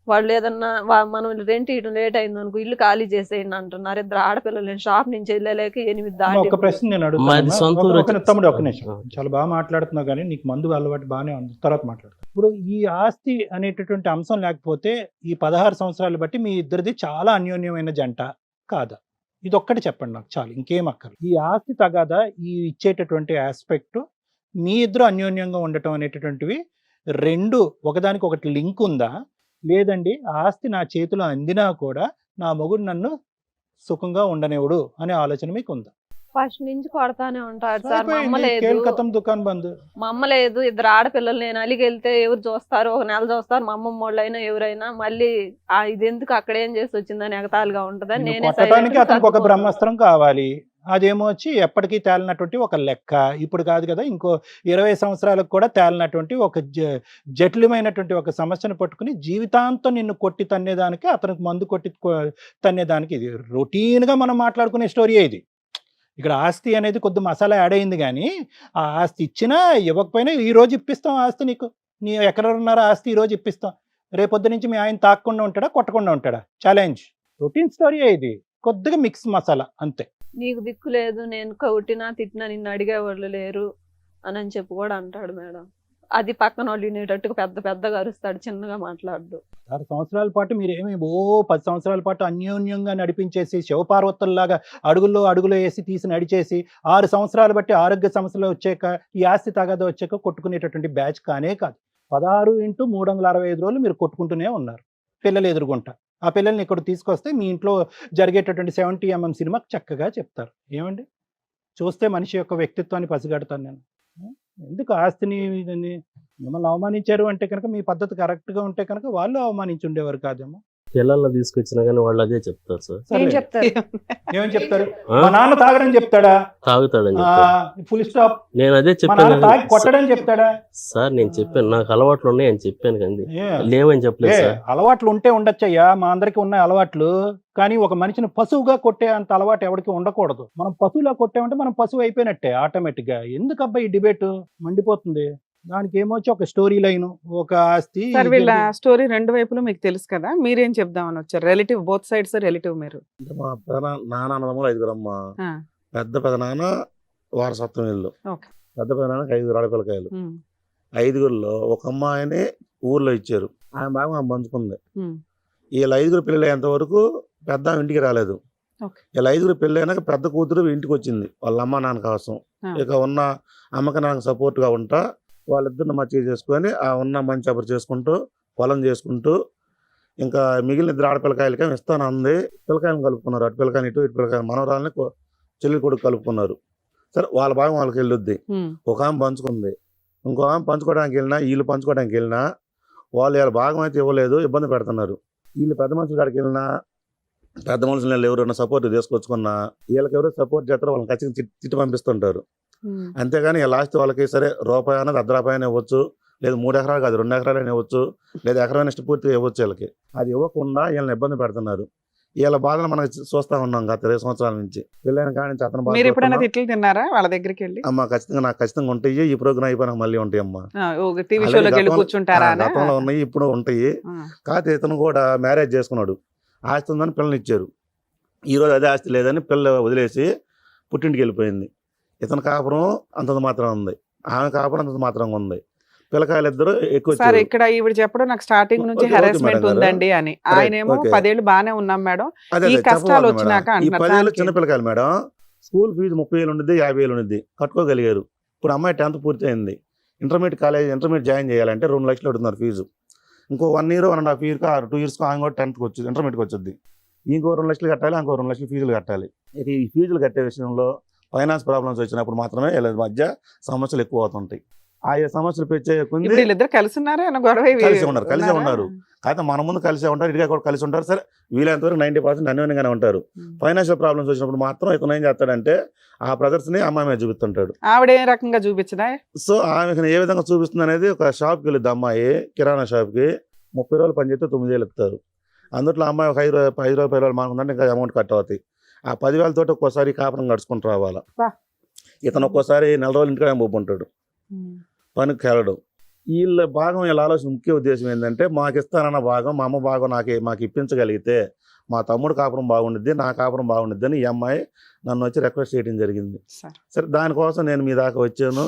వాళ్ళు ఏదన్నా మనం రెంట్ ఇవ్వడం లేట్ అయింది అనుకో, ఇల్లు ఖాళీ చేసేయండి అంటున్నారు. ఇద్దరు ఆడపిల్లలు, నేను షాప్ నుంచి వెళ్ళలేక 8 దాటి. ఒక ప్రశ్న నేను మాది సొంత ఊరు అడుగుతాను తమ్ముడు, ఒక వచ్చి- నిమిషం. చాలా బాగా మాట్లాడుతున్నావు కానీ నీకు మందు అలవాటు బాగానే ఉంది, తర్వాత మాట్లాడతాను. ఇప్పుడు ఈ ఆస్తి అనేటటువంటి అంశం లేకపోతే ఈ 16 సంవత్సరాలు బట్టి మీ ఇద్దరిది చాలా అన్యోన్యమైన జంట కాదా? ఇది ఒక్కటి చెప్పండి నాకు చాలు, ఇంకేం అక్కర్లేదు. ఈ ఆస్తి తగాదా, ఈ ఇచ్చేటటువంటి ఆస్పెక్ట్, మీ ఇద్దరు అన్యోన్యంగా ఉండటం అనేటటువంటివి రెండు ఒకదానికి ఒకటి లింక్ ఉందా? లేదండి ఆస్తి నా చేతిలో అందినా కూడా నా మొగుడు నన్ను సుఖంగా ఉండనివ్వడు అనే ఆలోచన మీకు ఉందా? ఫస్ట్ నుంచి కొడతానే ఉంటారు సార్. మా అమ్మ అయిపోయింది, లేదు, కేల్ కథం దుకాన్ బంద్. మా అమ్మ లేదు, ఇద్దరు ఆడపిల్లలు. నేను అలిగి వెళ్తే ఎవరు చూస్తారు? ఒక నెల చూస్తారు మా అమ్మమ్మ వాళ్ళైనా ఎవరైనా. మళ్ళీ ఇది ఎందుకు అక్కడ ఏం చేసి వచ్చిందని ఎగతాళిగా ఉంటదని నిన్ను నేనే కొట్టడానికి silent గా అతనికి ఒక సర్దుకోను. బ్రహ్మాస్త్రం కావాలి, అదేమో వచ్చి ఎప్పటికీ తేలినటువంటి ఒక లెక్క. ఇప్పుడు కాదు కదా, ఇంకో 20 సంవత్సరాలకు కూడా తేలినటువంటి ఒక జటిలమైనటువంటి ఒక సమస్యను పట్టుకుని జీవితాంతం నిన్ను కొట్టి తన్నేదానికి, అతనికి మందు కొట్టి తన్నేదానికి ఇది రొటీన్గా మనం మాట్లాడుకునే స్టోరీ. ఇది ఇక్కడ ఆస్తి అనేది కొద్ది మసాలా యాడ్ అయింది కానీ ఆ ఆస్తి ఇచ్చినా ఇవ్వకపోయినా ఈ రోజు ఇప్పిస్తాం ఆస్తి నీకు. నీ ఎక్కడున్నారో ఆస్తి ఈ రోజు ఇప్పిస్తాం. రేపొద్దు నుంచి మీ ఆయన తాకకుండా ఉంటాడా, కొట్టకుండా ఉంటాడా? ఛాలెంజ్. రొటీన్ స్టోరీ ఇది, కొద్దిగా మిక్స్ మసాలా అంతే. నీకు దిక్కు లేదు, నేను కొట్టినా తిట్టినా నిన్ను అడిగేవాళ్ళు లేరు అని చెప్పి కూడా అంటాడు మేడం. అది పక్కన వాళ్ళు వినేటట్టుగా పెద్దగా అరుస్తాడు, చిన్నగా మాట్లాడు. 6 సంవత్సరాల పాటు మీరు ఏమి 10 సంవత్సరాల పాటు అన్యోన్యంగా నడిపించేసి శివపార్వతుల్లాగా అడుగులో వేసి తీసి నడిచేసి 6 సంవత్సరాలు బట్టి ఆరోగ్య సమస్యలు వచ్చాక, ఈ ఆస్తి తగాదా వచ్చాక కొట్టుకునేటటువంటి బ్యాచ్ కానే కాదు. 16 × 365 రోజులు మీరు కొట్టుకుంటూనే ఉన్నారు పిల్లలు ఎదురుగుంటా. ఆ పిల్లల్ని ఇక్కడ తీసుకొస్తే మీ ఇంట్లో జరిగేటటువంటి 70mm సినిమా చక్కగా చెప్తారు. ఏమండి, చూస్తే మనిషి యొక్క వ్యక్తిత్వాన్ని పసిగడతాను నేను. ఎందుకు ఆస్తిని ఇదని మిమ్మల్ని అవమానించారు అంటే కనుక మీ పద్ధతి కరెక్ట్ గా ఉంటే కనుక వాళ్ళు అవమానించి ఉండేవారు కాదేమో. పిల్లల్ని తీసుకొచ్చినా కానీ వాళ్ళు అదే చెప్తారు సార్. ఏం సరే, చెప్తారు? ఏమని చెప్తారు? ఆ? మా నాన్న తాగడని చెప్తాడా? తాగుతాడని చెప్తారు. Full stop. నేను అదే మా నాన్న చెప్పాను తాగి కొట్టడని చెప్తాడా? సార్. నేను చెప్పాను నాకు అలవాట్లు ఉన్నాయి అని చెప్పాను కండి. ఏ, లేవని చెప్పలేదు ఏ, సార్. అలవాట్లు ఉంటే ఉండొచ్చయ్యా, మా అందరికి ఉన్నాయి అలవాట్లు. కానీ ఒక మనిషిని పశువుగా కొట్టే అంత అలవాటు ఎవరికి ఉండకూడదు. మనం పశువులా కొట్టామంటే మనం పశువు అయిపోయినట్టే ఆటోమేటిక్ గా. ఎందుకు అబ్బాయి ఈ డిబేట్ మండిపోతుంది? దానికి ఏమొచ్చి ఒక స్టోరీ లైన్, ఒక ఆస్తి. సార్ వీళ్ళ స్టోరీ రెండు వైపులు మీకు తెలుసు కదా, మీరేం చెప్దామని వచ్చారు? రిలేటివ్, బోత్ సైడ్స్ రిలేటివ్ మీరు. అంటే మా నాన్నమ్మలు 5 అమ్మ. ఆ, పెద్ద నాన్న వారసత్వం ఇల్లు. ఓకే. పెద్ద నాన్నకి 5 ఆడపిల్లకాయలు. ఉమ్, 5గురిలో ఒక అమ్మాయిని ఊర్లో ఇచ్చారు. ఆమె బాగా ఆమె పంచుకుంది. ఉమ్, వీళ్ళ 5గురు పెళ్ళి అయ్యేంత వరకు పెద్ద ఆమె ఇంటికి రాలేదు. ఓకే. వీళ్ళ 5గురు పెళ్ళి అయినాక పెద్ద కూతురు ఇంటికి వచ్చింది వాళ్ళ అమ్మ నాన్న కోసం. ఆ. ఇక ఉన్న అమ్మకి నాకు సపోర్ట్గా ఉంటా వాళ్ళిద్దరిని మంచిగా చేసుకొని ఆ ఉన్న మంచి అప్పుడు చేసుకుంటూ పొలం చేసుకుంటూ ఇంకా మిగిలిన 2 ఆడపిల్లకాయలకి ఇస్తాను అంది. పిల్లకాయలను కలుపుకున్నారు. అటు పిల్లకాయని ఇటు పిల్లకాయలు మనవరాలని చెల్లి కొడుకు కలుపుకున్నారు. సరే వాళ్ళ భాగం వాళ్ళకి వెళ్ళొద్ది. ఉమ్, ఒక ఆమె పంచుకుంది. ఇంకో ఆమె పంచుకోవడానికి వెళ్ళినా వీళ్ళు పంచుకోవడానికి వెళ్ళినా వాళ్ళు వాళ్ళ భాగం అయితే ఇవ్వలేదు, ఇబ్బంది పెడుతున్నారు. వీళ్ళు పెద్ద మనుషుల కాడికి వెళ్ళినా పెద్ద మనుషులు ఎవరైనా సపోర్ట్ తీసుకొచ్చుకున్నా వీళ్ళకి ఎవరు సపోర్ట్ చేస్తారో వాళ్ళని ఖచ్చితంగా తిట్టి పంపిస్తుంటారు. ఉమ్, అంతేగాని లాస్ట్ వాళ్ళకి సరే రూపాయి అనేది ₹1 ఇవ్వచ్చు, లేదు 3 ఎకరాలు కాదు 2 ఎకరాలైనా ఇవ్వచ్చు, లేదా ఎకరం ఇష్ట పూర్తిగా ఇవ్వచ్చు. వీళ్ళకి అది ఇవ్వకుండా వీళ్ళని ఇబ్బంది పెడుతున్నారు. వీళ్ళ బాధలు మనకి చూస్తా ఉన్నాం గత 20 సంవత్సరాల నుంచి. పెళ్ళైన కాడి నుంచి అతను మీరు ఎప్పుడైనా బాధ తిట్లు తిన్నారా వాళ్ళ దగ్గరికి వెళ్ళి? అమ్మ ఖచ్చితంగా నాకు ఖచ్చితంగా ఉంటాయి. ఈ ప్రోగ్రామ్ అయిపోయినాక మళ్ళీ ఉంటాయి అమ్మ. టీవీ అలాగే షోలోకి వెళ్ళి గతంలో- కూర్చుంటారా? గతంలో ఉన్నాయి, ఇప్పుడు ఉంటాయి. కాకపోతే ఇతను కూడా మ్యారేజ్ చేసుకున్నాడు. ఆస్తి ఉందని పిల్లని ఇచ్చారు. ఈరోజు అదే ఆస్తి లేదని పిల్ల వదిలేసి పుట్టింటికి వెళ్ళిపోయింది. ఇతని కాపురం అంతంత మాత్రం ఉంది, ఆమె కాపురం అంతంత మాత్రంగా ఉంది. పిల్లకాయలు ఇద్దరు ఎక్కువ సార్ ఇక్కడ ఈవిడ చెప్పడం నాకు స్టార్టింగ్ నుంచి ఓకే, హెరాస్మెంట్ మేడం గారు. ఉందండి అని. ఆయనేమో ఓకే. 10 ఏళ్ళు బాగానే ఉన్నాం మేడం, అదే ఈ అదే కష్టాలు చెప్పవాలి వచ్చినాక మేడం. ఈ అంటున్నారు. 10 ఏళ్ళు దానికి- చిన్న పిల్లకాయలు మేడం. స్కూల్ ఫీజు 30,000 ఉండిద్ది, 50,000 ఉండిద్ది, కట్టుకోగలిగారు. ఇప్పుడు అమ్మాయి 10th పూర్తి అయింది. ఇంటర్మీడియట్ జాయిన్ చేయాలంటే 2 లక్షలు అడుగుతున్నారు ఫీజు. ఇంకో 1 year 1.5 year 2 years ఆమె కూడా 10th వచ్చింది, ఇంటర్మీడియట్కి వచ్చింది. ఇంకో 2 లక్షలు కట్టాలి, ఇంకో 2 లక్షలు ఫీజులు కట్టాలి. ఇక ఈ ఫీజులు కట్టే విషయంలో ఫైనాన్స్ ప్రాబ్లమ్స్ వచ్చినప్పుడు మాత్రమే వీళ్ళ మధ్య సమస్యలు ఎక్కువ అవుతుంటాయి. ఆయా సమస్యలు పెంచే కొద్ది ఇప్పుడు వీళ్ళిద్దరు కలిసి ఉన్నారా? ఏమన్నా గొడవ కలిసే ఉన్నారు. కాకపోతే మన ముందు కలిసే ఉంటారు, ఇటుగా కూడా కలిసి ఉంటారు. సరే వీలైనంత వరకు 90% అన్యోన్యంగానే ఉంటారు. ఫైనాన్షియల్ ప్రాబ్లమ్స్ వచ్చినప్పుడు మాత్రం ఇతను ఏం చేస్తాడంటే ఆ బ్రదర్స్ని అమ్మాయి మీద చూపిస్తుంటాడు. ఆవిడ ఏ రకంగా చూపించదా? సో ఆమెకు ఏ విధంగా చూపిస్తుంది అనేది, ఒక షాప్కి వెళ్ళిద్ది అమ్మాయి, కిరాణా షాప్కి 30 రోజులు పని చేస్తే 9,000 ఇస్తారు. అందులో అమ్మాయి ఒక 5 రూపాయలు 10 రూపాయలు మానుకుంటే ఇంకా అమౌంట్ కట్ అవుతాయి. ఆ 10,000 తోటి ఒక్కోసారి కాపురం గడుచుకుంటూ రావాలా. ఇతను ఒక్కోసారి 4 రోజులు ఇంటికాడ పోతుంటాడు, పనికి వెళ్ళడం. వీళ్ళ భాగం వీళ్ళ ఆలోచన ముఖ్య ఉద్దేశం ఏంటంటే మాకు ఇస్తానన్న భాగం మా అమ్మ భాగం మాకు ఇప్పించగలిగితే మా తమ్ముడు కాపురం బాగుండిద్ది, నా కాపురం బాగుండిద్ది అని ఈ అమ్మాయి నన్ను వచ్చి రిక్వెస్ట్ చేయడం జరిగింది. సరే దానికోసం నేను మీ దాకా వచ్చాను.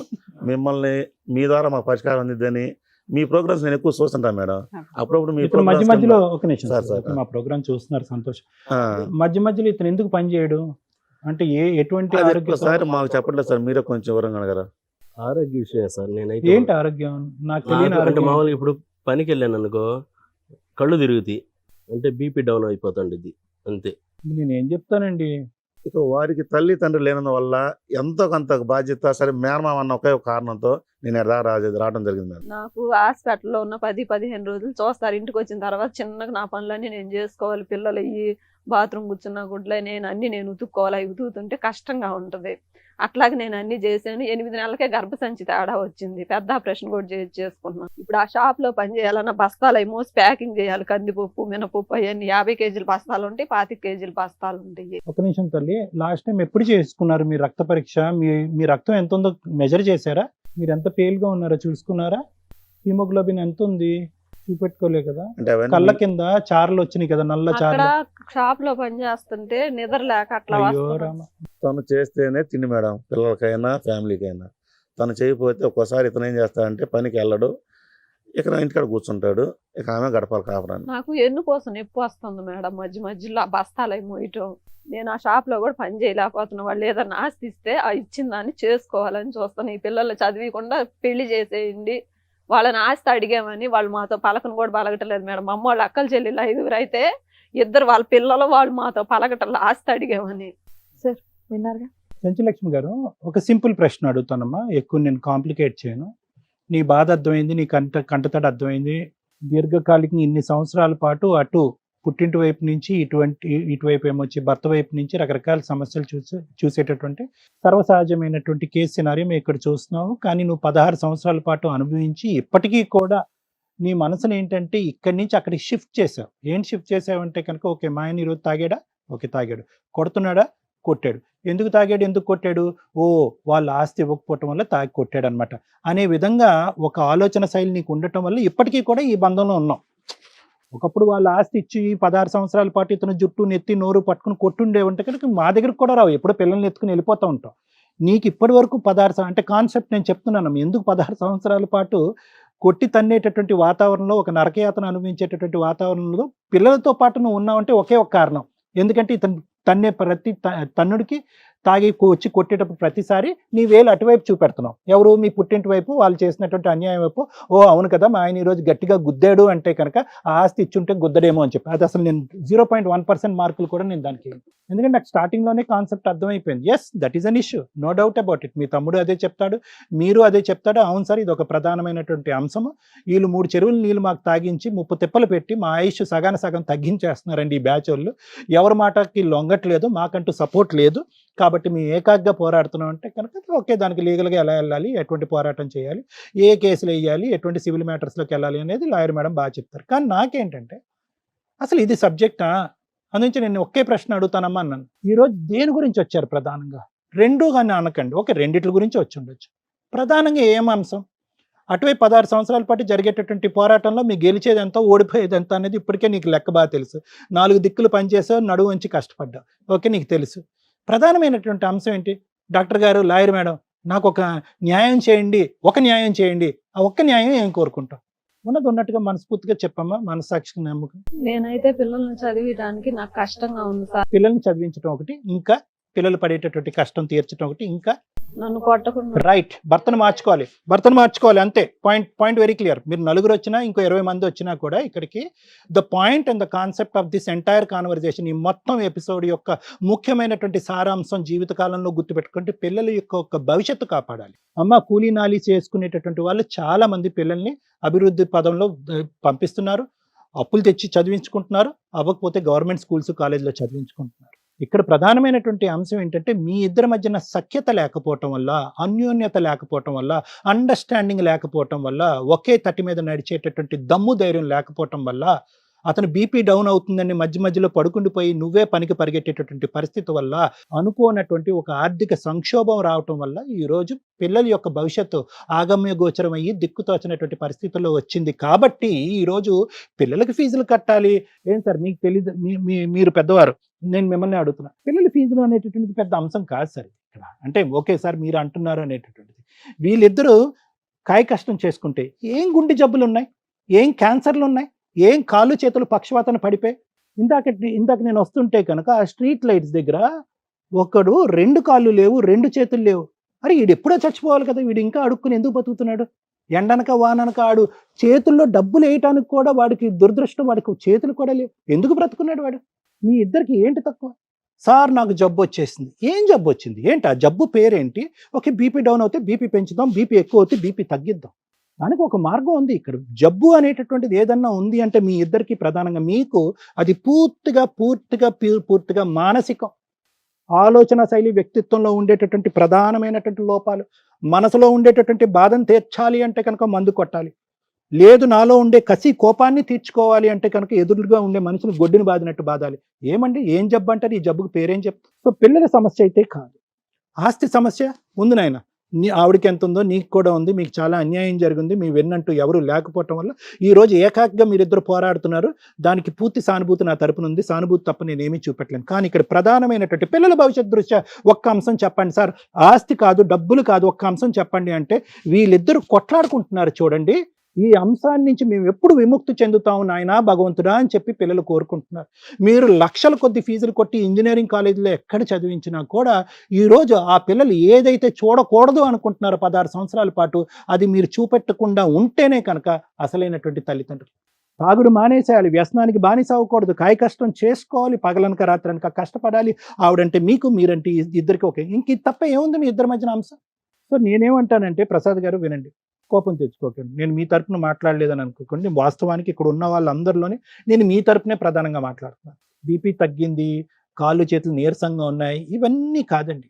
మిమ్మల్ని మీ ద్వారా మాకు పరిష్కారం అందిద్దని మీ ప్రోగ్రామ్స్ నేను ఎక్కువ చూస్తుంటాను మేడం. అప్పుడప్పుడు మీ ఇప్పుడు మధ్య మధ్యలో ఒక నిమిషం సార్, సార్, సార్. మా ప్రోగ్రామ్ చూస్తున్నారు, సంతోషం. మధ్యలో ఇతను ఎందుకు పని చేయడు అంటే ఎటువంటి ఆరోగ్య ఒకసారి మాకు చెప్పట్లేదు సార్, మీరే కొంచెం వివరంగా అడగరా? ఆరోగ్య విషయం సార్. నేనైతే ఏంటి ఆరోగ్యం నాకు తెలియని అంటే ఆరోగ్యం. మామూలుగా ఇప్పుడు పనికి వెళ్ళాను అనుకో కళ్ళు తిరుగుతాయి, అంటే బీపీ డౌన్ అయిపోతుండేది అంతే. నేను ఏం చెప్తానండి, ఇక వారికి తల్లి తండ్రి లేనందువల్ల ఎంతో కొంత బాధ్యత, సరే మేనమామ అన్న ఒకే ఒక కారణంతో నేను రావడం జరిగింది మేడం. నాకు హాస్పిటల్లో ఉన్న 10-15 రోజులు చూస్తారు. ఇంటికి వచ్చిన తర్వాత చిన్నగా నా పనులన్నీ నేను చేసుకోవాలి. పిల్లలు అయ్యి బాత్రూమ్ కూర్చున్న గుడ్లే నేను ఉతుక్కోవాలి. అవి ఉతుకుతుంటే కష్టంగా ఉంటుంది. అట్లాగే నేను అన్ని చేశాను. 8 నెలలకే గర్భసంచి తేడా వచ్చింది. పెద్ద ఆపరేషన్ కూడా చేసుకున్నాను. ఇప్పుడు ఆ షాప్ లో పని చేయాలన్నా బస్తాలు అవి మోసి ప్యాకింగ్ చేయాలి. కందిపప్పు, మినపప్పు అవన్నీ 50 కేజీల బస్తాలు ఉంటాయి, 25 కేజీల బస్తాలు ఉంటాయి. ఒక నిమిషం తల్లి, లాస్ట్ టైం ఎప్పుడు చేసుకున్నారు మీ రక్త పరీక్ష? మీ రక్తం ఎంత ఉందో మెజర్ చేశారా? మీరు ఎంత పేల్గా ఉన్నారో చూసుకున్నారా? హిమోగ్లోబిన్ ఎంత ఉంది చూపెట్టుకోలే కదా? అంటే కళ్ళ కింద చారలు వచ్చినాయి కదా, నల్ల అక్కడ చారలు. షాప్ లో పని చేస్తుంటే నిద్ర లేక అట్లా అయ్యో వస్తుంది. రామ. తను చేస్తేనే తిండి మేడం, పిల్లలకైనా ఫ్యామిలీకైనా. తను చేయకపోతే ఒక్కోసారి ఇతను ఏం చేస్తాడంటే పనికి వెళ్ళడు, ఇక ఇంటికాడ కూర్చుంటాడు, ఇక ఆమె గడపాలి కాపురాన్ని. నాకు ఎన్నుకోసం నొప్పి వస్తుంది మేడం. మధ్యలో ఆ బస్తాలు అవి మోయటం. నేను ఆ షాప్ లో కూడా పని చేయలేకపోతున్నా. వాళ్ళు ఏదన్నా ఆస్తి ఇస్తే ఆ ఇచ్చిన దాన్ని చేసుకోవాలని చూస్తాను. ఈ పిల్లలు చదివకుండా పెళ్లి చేసేయండి, వాళ్ళని ఆస్తి అడిగామని వాళ్ళు మాతో పలకను కూడా పలకటలేదు మేడం. అమ్మ వాళ్ళు అక్కలు చెల్లెళ్ళు 5 అయితే 2 వాళ్ళ పిల్లలు వాళ్ళు మాతో పలకటం ఆస్తి అడిగామని. విన్నారుగా? చెంచులక్ష్మి గారు, ఒక సింపుల్ ప్రశ్న అడుగుతానమ్మా, ఎక్కువ నేను కాంప్లికేట్ చేయను. నీ బాధ అర్థమైంది, నీ కంటతడి అర్థమైంది. దీర్ఘకాలికంగా ఇన్ని సంవత్సరాల పాటు అటు పుట్టింటి వైపు నుంచి ఇటువైపు ఏమొచ్చి భర్త వైపు నుంచి రకరకాల సమస్యలు చూసేటటువంటి సర్వసహజమైనటువంటి కేసు సినారీ మేము ఇక్కడ చూస్తున్నాము. కానీ నువ్వు 16 సంవత్సరాల పాటు అనుభవించి ఇప్పటికీ కూడా నీ మనసుని ఏంటంటే ఇక్కడి నుంచి అక్కడికి షిఫ్ట్ చేసావు. ఏంటి షిఫ్ట్ చేసావంటే కనుక, ఓకే మా ఆయన ఈరోజు తాగాడా, ఓకే తాగాడు, కొడుతున్నాడా, కొట్టాడు, ఎందుకు తాగాడు, ఎందుకు కొట్టాడు, ఓ వాళ్ళ ఆస్తి ఇవ్వకపోవటం వల్ల తాగి కొట్టాడు అనమాట అనే విధంగా ఒక ఆలోచన శైలి నీకు ఉండటం వల్ల ఇప్పటికీ కూడా ఈ బంధంలో ఉన్నాం. ఒకప్పుడు వాళ్ళ ఆస్తి ఇచ్చి 16 సంవత్సరాల పాటు ఇతను జుట్టు నెత్తి నోరు పట్టుకుని కొట్టుండే ఉంటే కనుక మా దగ్గరకు కూడా రావు, ఎప్పుడో పిల్లల్ని ఎత్తుకుని వెళ్ళిపోతూ ఉంటాం. నీకు ఇప్పటి వరకు 16 అంటే కాన్సెప్ట్ నేను చెప్తున్నాను, ఎందుకు 16 సంవత్సరాల పాటు కొట్టి తన్నేటటువంటి వాతావరణంలో, ఒక నరకయాతన అనుభవించేటటువంటి వాతావరణంలో పిల్లలతో పాటు నువ్వు ఉన్నావంటే ఒకే ఒక కారణం. ఎందుకంటే ఇతను తన్నే ప్రతి తన్నుడికి తాగి వచ్చి కొట్టేటప్పుడు ప్రతిసారి నీ వేలు అటువైపు చూపెడుతున్నావు. ఎవరు, మీ పుట్టింటి వైపు, వాళ్ళు చేసినటువంటి అన్యాయం వైపు. ఓ అవును కదా, మా ఆయన ఈరోజు గట్టిగా గుద్దాడు అంటే కనుక ఆ ఆస్తి ఇచ్చుంటే గుద్దడేమో అని చెప్పి, అది అసలు నేను 0.1% మార్కులు కూడా నేను దానికి, ఎందుకంటే నాకు స్టార్టింగ్లోనే కాన్సెప్ట్ అర్థమైపోయింది. Yes, that is an issue, no doubt about it. మీ తమ్ముడు అదే చెప్తాడు, మీరు అదే చెప్తాడు. అవును సార్, ఇది ఒక ప్రధానమైనటువంటి అంశము. వీళ్ళు 3 చెరువులు నీళ్ళు మాకు తాగించి 30 తిప్పలు పెట్టి మా ఆయుష్ సగం తగ్గించేస్తున్నారండి ఈ బ్యాచ్ వాళ్ళు. ఎవరి మాటకి లొంగట్లేదు, మాకంటూ సపోర్ట్ లేదు, కాబట్టి మేము ఏకాగ్గా పోరాడుతున్నాం అంటే కనుక ఓకే, దానికి లీగల్గా ఎలా వెళ్ళాలి, ఎటువంటి పోరాటం చేయాలి, ఏ కేసులు వేయాలి, ఎటువంటి సివిల్ మ్యాటర్స్లోకి వెళ్ళాలి అనేది లాయర్ మేడం బాగా చెప్తారు. కానీ నాకేంటంటే అసలు ఇది సబ్జెక్టా అందుంచి నేను ఒకే ప్రశ్న అడుగుతానమ్మా అన్నాను. ఈరోజు దేని గురించి వచ్చారు ప్రధానంగా? రెండు కానీ అనకండి, ఓకే రెండిట్ల గురించి వచ్చి ఉండొచ్చు. ప్రధానంగా ఏం అంశం? అటువైపు 16 సంవత్సరాల పాటు జరిగేటటువంటి పోరాటంలో మీ గెలిచేది ఎంత, ఓడిపోయేది ఎంత అనేది ఇప్పటికే నీకు లెక్క బాగా తెలుసు. 4 దిక్కులు పనిచేసావు, నడువు వంచి కష్టపడ్డావు, ఓకే నీకు తెలుసు. ప్రధానమైనటువంటి అంశం ఏంటి? డాక్టర్ గారు, లాయర్ మేడం, నాకు ఒక న్యాయం చేయండి, ఒక న్యాయం చేయండి. ఆ ఒక్క న్యాయం ఏం కోరుకుంటాం? ఉన్నది ఉన్నట్టుగా మనస్ఫూర్తిగా చెప్పమ్మా, మనసాక్షికి నమ్మకం. నేనైతే పిల్లల్ని చదివించడానికి నాకు కష్టంగా ఉంది సార్. పిల్లల్ని చదివించడం ఒకటి, ఇంకా పిల్లలు పడేటటువంటి కష్టం తీర్చడం ఒకటి, ఇంకా నన్ను కొట్టకుండా. రైట్, భర్తను మార్చుకోవాలి అంతే. Point very clear. మీరు 4 వచ్చినా ఇంకో 20 మంది వచ్చినా కూడా ఇక్కడికి the point and the concept of this entire conversation, ఈ మొత్తం ఎపిసోడ్ యొక్క ముఖ్యమైనటువంటి సారాంశం జీవితకాలంలో గుర్తుపెట్టుకుంటే పిల్లల యొక్క భవిష్యత్తు కాపాడాలి. అమ్మ, కూలీ నాలి చేసుకునేటటువంటి వాళ్ళు చాలా మంది పిల్లల్ని అభివృద్ధి పదంలో పంపిస్తున్నారు, అప్పులు తెచ్చి చదివించుకుంటున్నారు, అవ్వకపోతే గవర్నమెంట్ స్కూల్స్ కాలేజీలో చదివించుకుంటున్నారు. ఇక్కడ ప్రధానమైనటువంటి అంశం ఏంటంటే మీ ఇద్దరి మధ్యన సఖ్యత లేకపోవటం వల్ల, అన్యోన్యత లేకపోవటం వల్ల, అండర్స్టాండింగ్ లేకపోవటం వల్ల, ఒకే తట్టి మీద నడిచేటటువంటి దమ్ము ధైర్యం లేకపోవటం వల్ల, అతను బీపీ డౌన్ అవుతుందని మధ్యలో పడుకుండిపోయి నువ్వే పనికి పరిగెట్టేటటువంటి పరిస్థితి వల్ల, అనుకోనటువంటి ఒక ఆర్థిక సంక్షోభం రావటం వల్ల ఈరోజు పిల్లల యొక్క భవిష్యత్తు ఆగమ్య గోచరం అయ్యి దిక్కుతోచినటువంటి పరిస్థితుల్లో వచ్చింది. కాబట్టి ఈరోజు పిల్లలకి ఫీజులు కట్టాలి. ఏం సార్ మీకు తెలీదు, మీరు పెద్దవారు, నేను మిమ్మల్ని అడుగుతున్నా. పిల్లల ఫీజులు అనేటటువంటిది పెద్ద అంశం కాదు సార్ ఇక్కడ. అంటే ఓకే సార్ మీరు అంటున్నారు అనేటటువంటిది. వీళ్ళిద్దరూ కాయ కష్టం చేసుకుంటే ఏం గుండె జబ్బులు ఉన్నాయి, ఏం క్యాన్సర్లు ఉన్నాయి, ఏం కాళ్ళు చేతులు పక్షవాతన పడిపోయి. ఇందాక నేను వస్తుంటే కనుక ఆ స్ట్రీట్ లైట్స్ దగ్గర ఒకడు 2 కాళ్ళు లేవు, 2 చేతులు లేవు. అరే వీడు ఎప్పుడో చచ్చిపోవాలి కదా, వీడు ఇంకా అడుక్కుని ఎందుకు బతుకుతున్నాడు? ఎండనక వాననక ఆడు చేతుల్లో డబ్బులు వేయటానికి కూడా వాడికి దురదృష్టం, వాడికి చేతులు కూడా లేవు, ఎందుకు బ్రతుకున్నాడు వాడు? మీ ఇద్దరికి ఏంటి తక్కువ? సార్ నాకు జబ్బు వచ్చేసింది. ఏం జబ్బు వచ్చింది? ఏంటి ఆ జబ్బు పేరేంటి? ఓకే బీపీ డౌన్ అవుతే బీపీ పెంచుదాం, బీపీ ఎక్కువ అవుతే బీపీ తగ్గిద్దాం. దానికి ఒక మార్గం ఉంది. ఇక్కడ జబ్బు అనేటటువంటిది ఏదన్నా ఉంది అంటే మీ ఇద్దరికి ప్రధానంగా మీకు అది పూర్తిగా మానసికం, ఆలోచన శైలి, వ్యక్తిత్వంలో ఉండేటటువంటి ప్రధానమైనటువంటి లోపాలు. మనసులో ఉండేటటువంటి బాధను తీర్చాలి అంటే కనుక మందు కొట్టాలి, లేదు నాలో ఉండే కసి కోపాన్ని తీర్చుకోవాలి అంటే కనుక ఎదురుగా ఉండే మనిషిని గొడ్డుని బాదినట్టు బాధాలి. ఏమండి ఏం జబ్బు అంటారు? ఈ జబ్బుకు పేరేం చెప్తారు? సో పిల్లల సమస్య అయితే కాదు, ఆస్తి సమస్య ఉంది నాయన. ఆవిడకి ఎంత ఉందో నీకు కూడా ఉంది, మీకు చాలా అన్యాయం జరిగింది, మీ వెన్నంటూ ఎవరు లేకపోవటం వల్ల ఈరోజు ఏకాగ్గా మీరిద్దరు పోరాడుతున్నారు. దానికి పూర్తి సానుభూతి నా తరపున ఉంది, సానుభూతి తప్ప నేనేమీ చూపెట్టలేను. కానీ ఇక్కడ ప్రధానమైనటువంటి పిల్లల భవిష్యత్ దృష్ట్యా ఒక్క అంశం చెప్పండి సార్, ఆస్తి కాదు డబ్బులు కాదు, ఒక్క అంశం చెప్పండి అంటే వీళ్ళిద్దరూ కొట్లాడుకుంటున్నారు చూడండి. ఈ అంశాన్ని నుంచి మేము ఎప్పుడు విముక్తి చెందుతాము నాయనా భగవంతుడా అని చెప్పి పిల్లలు కోరుకుంటున్నారు. మీరు లక్షల కొద్ది ఫీజులు కొట్టి ఇంజనీరింగ్ కాలేజీలో ఎక్కడ చదివించినా కూడా ఈరోజు ఆ పిల్లలు ఏదైతే చూడకూడదు అనుకుంటున్నారో 16 సంవత్సరాల పాటు, అది మీరు చూపెట్టకుండా ఉంటేనే కనుక అసలైనటువంటి తల్లిదండ్రులు. తాగుడు మానేసేయాలి, వ్యసనానికి బానిస అవ్వకూడదు, కాయ కష్టం చేసుకోవాలి, పగలనక రాత్రనక కష్టపడాలి. ఆవిడంటే మీకు, మీరంటే ఇద్దరికి ఓకే. ఇంక ఇది తప్ప ఏముంది మీ ఇద్దరి మధ్యన అంశం? సో నేనేమంటానంటే ప్రసాద్ గారు వినండి, కోపం తెచ్చుకోకండి. నేను మీ తరపున మాట్లాడలేదని అనుకోకండి. వాస్తవానికి ఇక్కడ ఉన్న వాళ్ళందరిలోనే నేను మీ తరపునే ప్రధానంగా మాట్లాడుతున్నాను. బీపీ తగ్గింది, కాళ్ళు చేతులు నీరసంగా ఉన్నాయి, ఇవన్నీ కాదండి.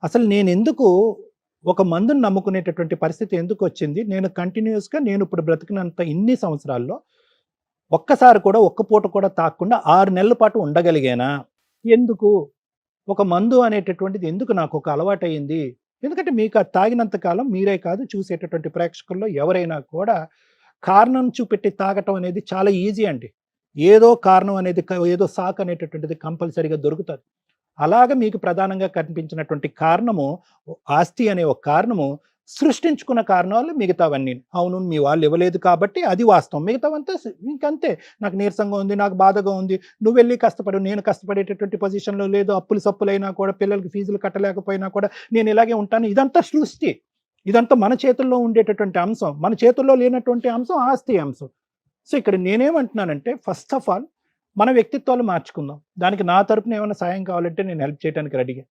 అసలు నేను ఎందుకు ఒక మందుని నమ్ముకునేటటువంటి పరిస్థితి ఎందుకు వచ్చింది? నేను కంటిన్యూస్గా నేను ఇప్పుడు బ్రతికినంత ఇన్ని సంవత్సరాల్లో ఒక్కసారి కూడా ఒక్క పూట కూడా తాగకుండా 6 నెలల పాటు ఉండగలిగానా? ఎందుకు? ఒక మందు అనేటటువంటిది ఎందుకు నాకు ఒక అలవాటు అయింది? ఎందుకంటే మీకు అది తాగినంత కాలం మీరే కాదు, చూసేటటువంటి ప్రేక్షకుల్లో ఎవరైనా కూడా కారణం చూపెట్టి తాగటం అనేది చాలా ఈజీ అండి. ఏదో కారణం అనేది, ఏదో సాకు అనేటటువంటిది కంపల్సరీగా దొరుకుతుంది. అలాగ మీకు ప్రధానంగా కనిపించినటువంటి కారణము, ఆస్తి అనే ఒక కారణము సృష్టించుకున్న కారణాలు మిగతావన్నీ. అవును, మీ వాళ్ళు ఇవ్వలేదు కాబట్టి అది వాస్తవం, మిగతావంతా ఇంకంతే. నాకు నీరసంగా ఉంది, నాకు బాధగా ఉంది, నువ్వు వెళ్ళి కష్టపడు, నేను కష్టపడేటటువంటి పొజిషన్లో లేదు, అప్పులు సప్పులైనా కూడా, పిల్లలకి ఫీజులు కట్టలేకపోయినా కూడా నేను ఇలాగే ఉంటాను. ఇదంతా సృష్టి, ఇదంతా మన చేతుల్లో ఉండేటటువంటి అంశం. మన చేతుల్లో లేనటువంటి అంశం ఆస్తి అంశం. సో ఇక్కడ నేనేమంటున్నానంటే, ఫస్ట్ ఆఫ్ ఆల్ మన వ్యక్తిత్వాలు మార్చుకుందాం. దానికి నా తరపున ఏమైనా సాయం కావాలంటే నేను హెల్ప్ చేయడానికి రెడీగా.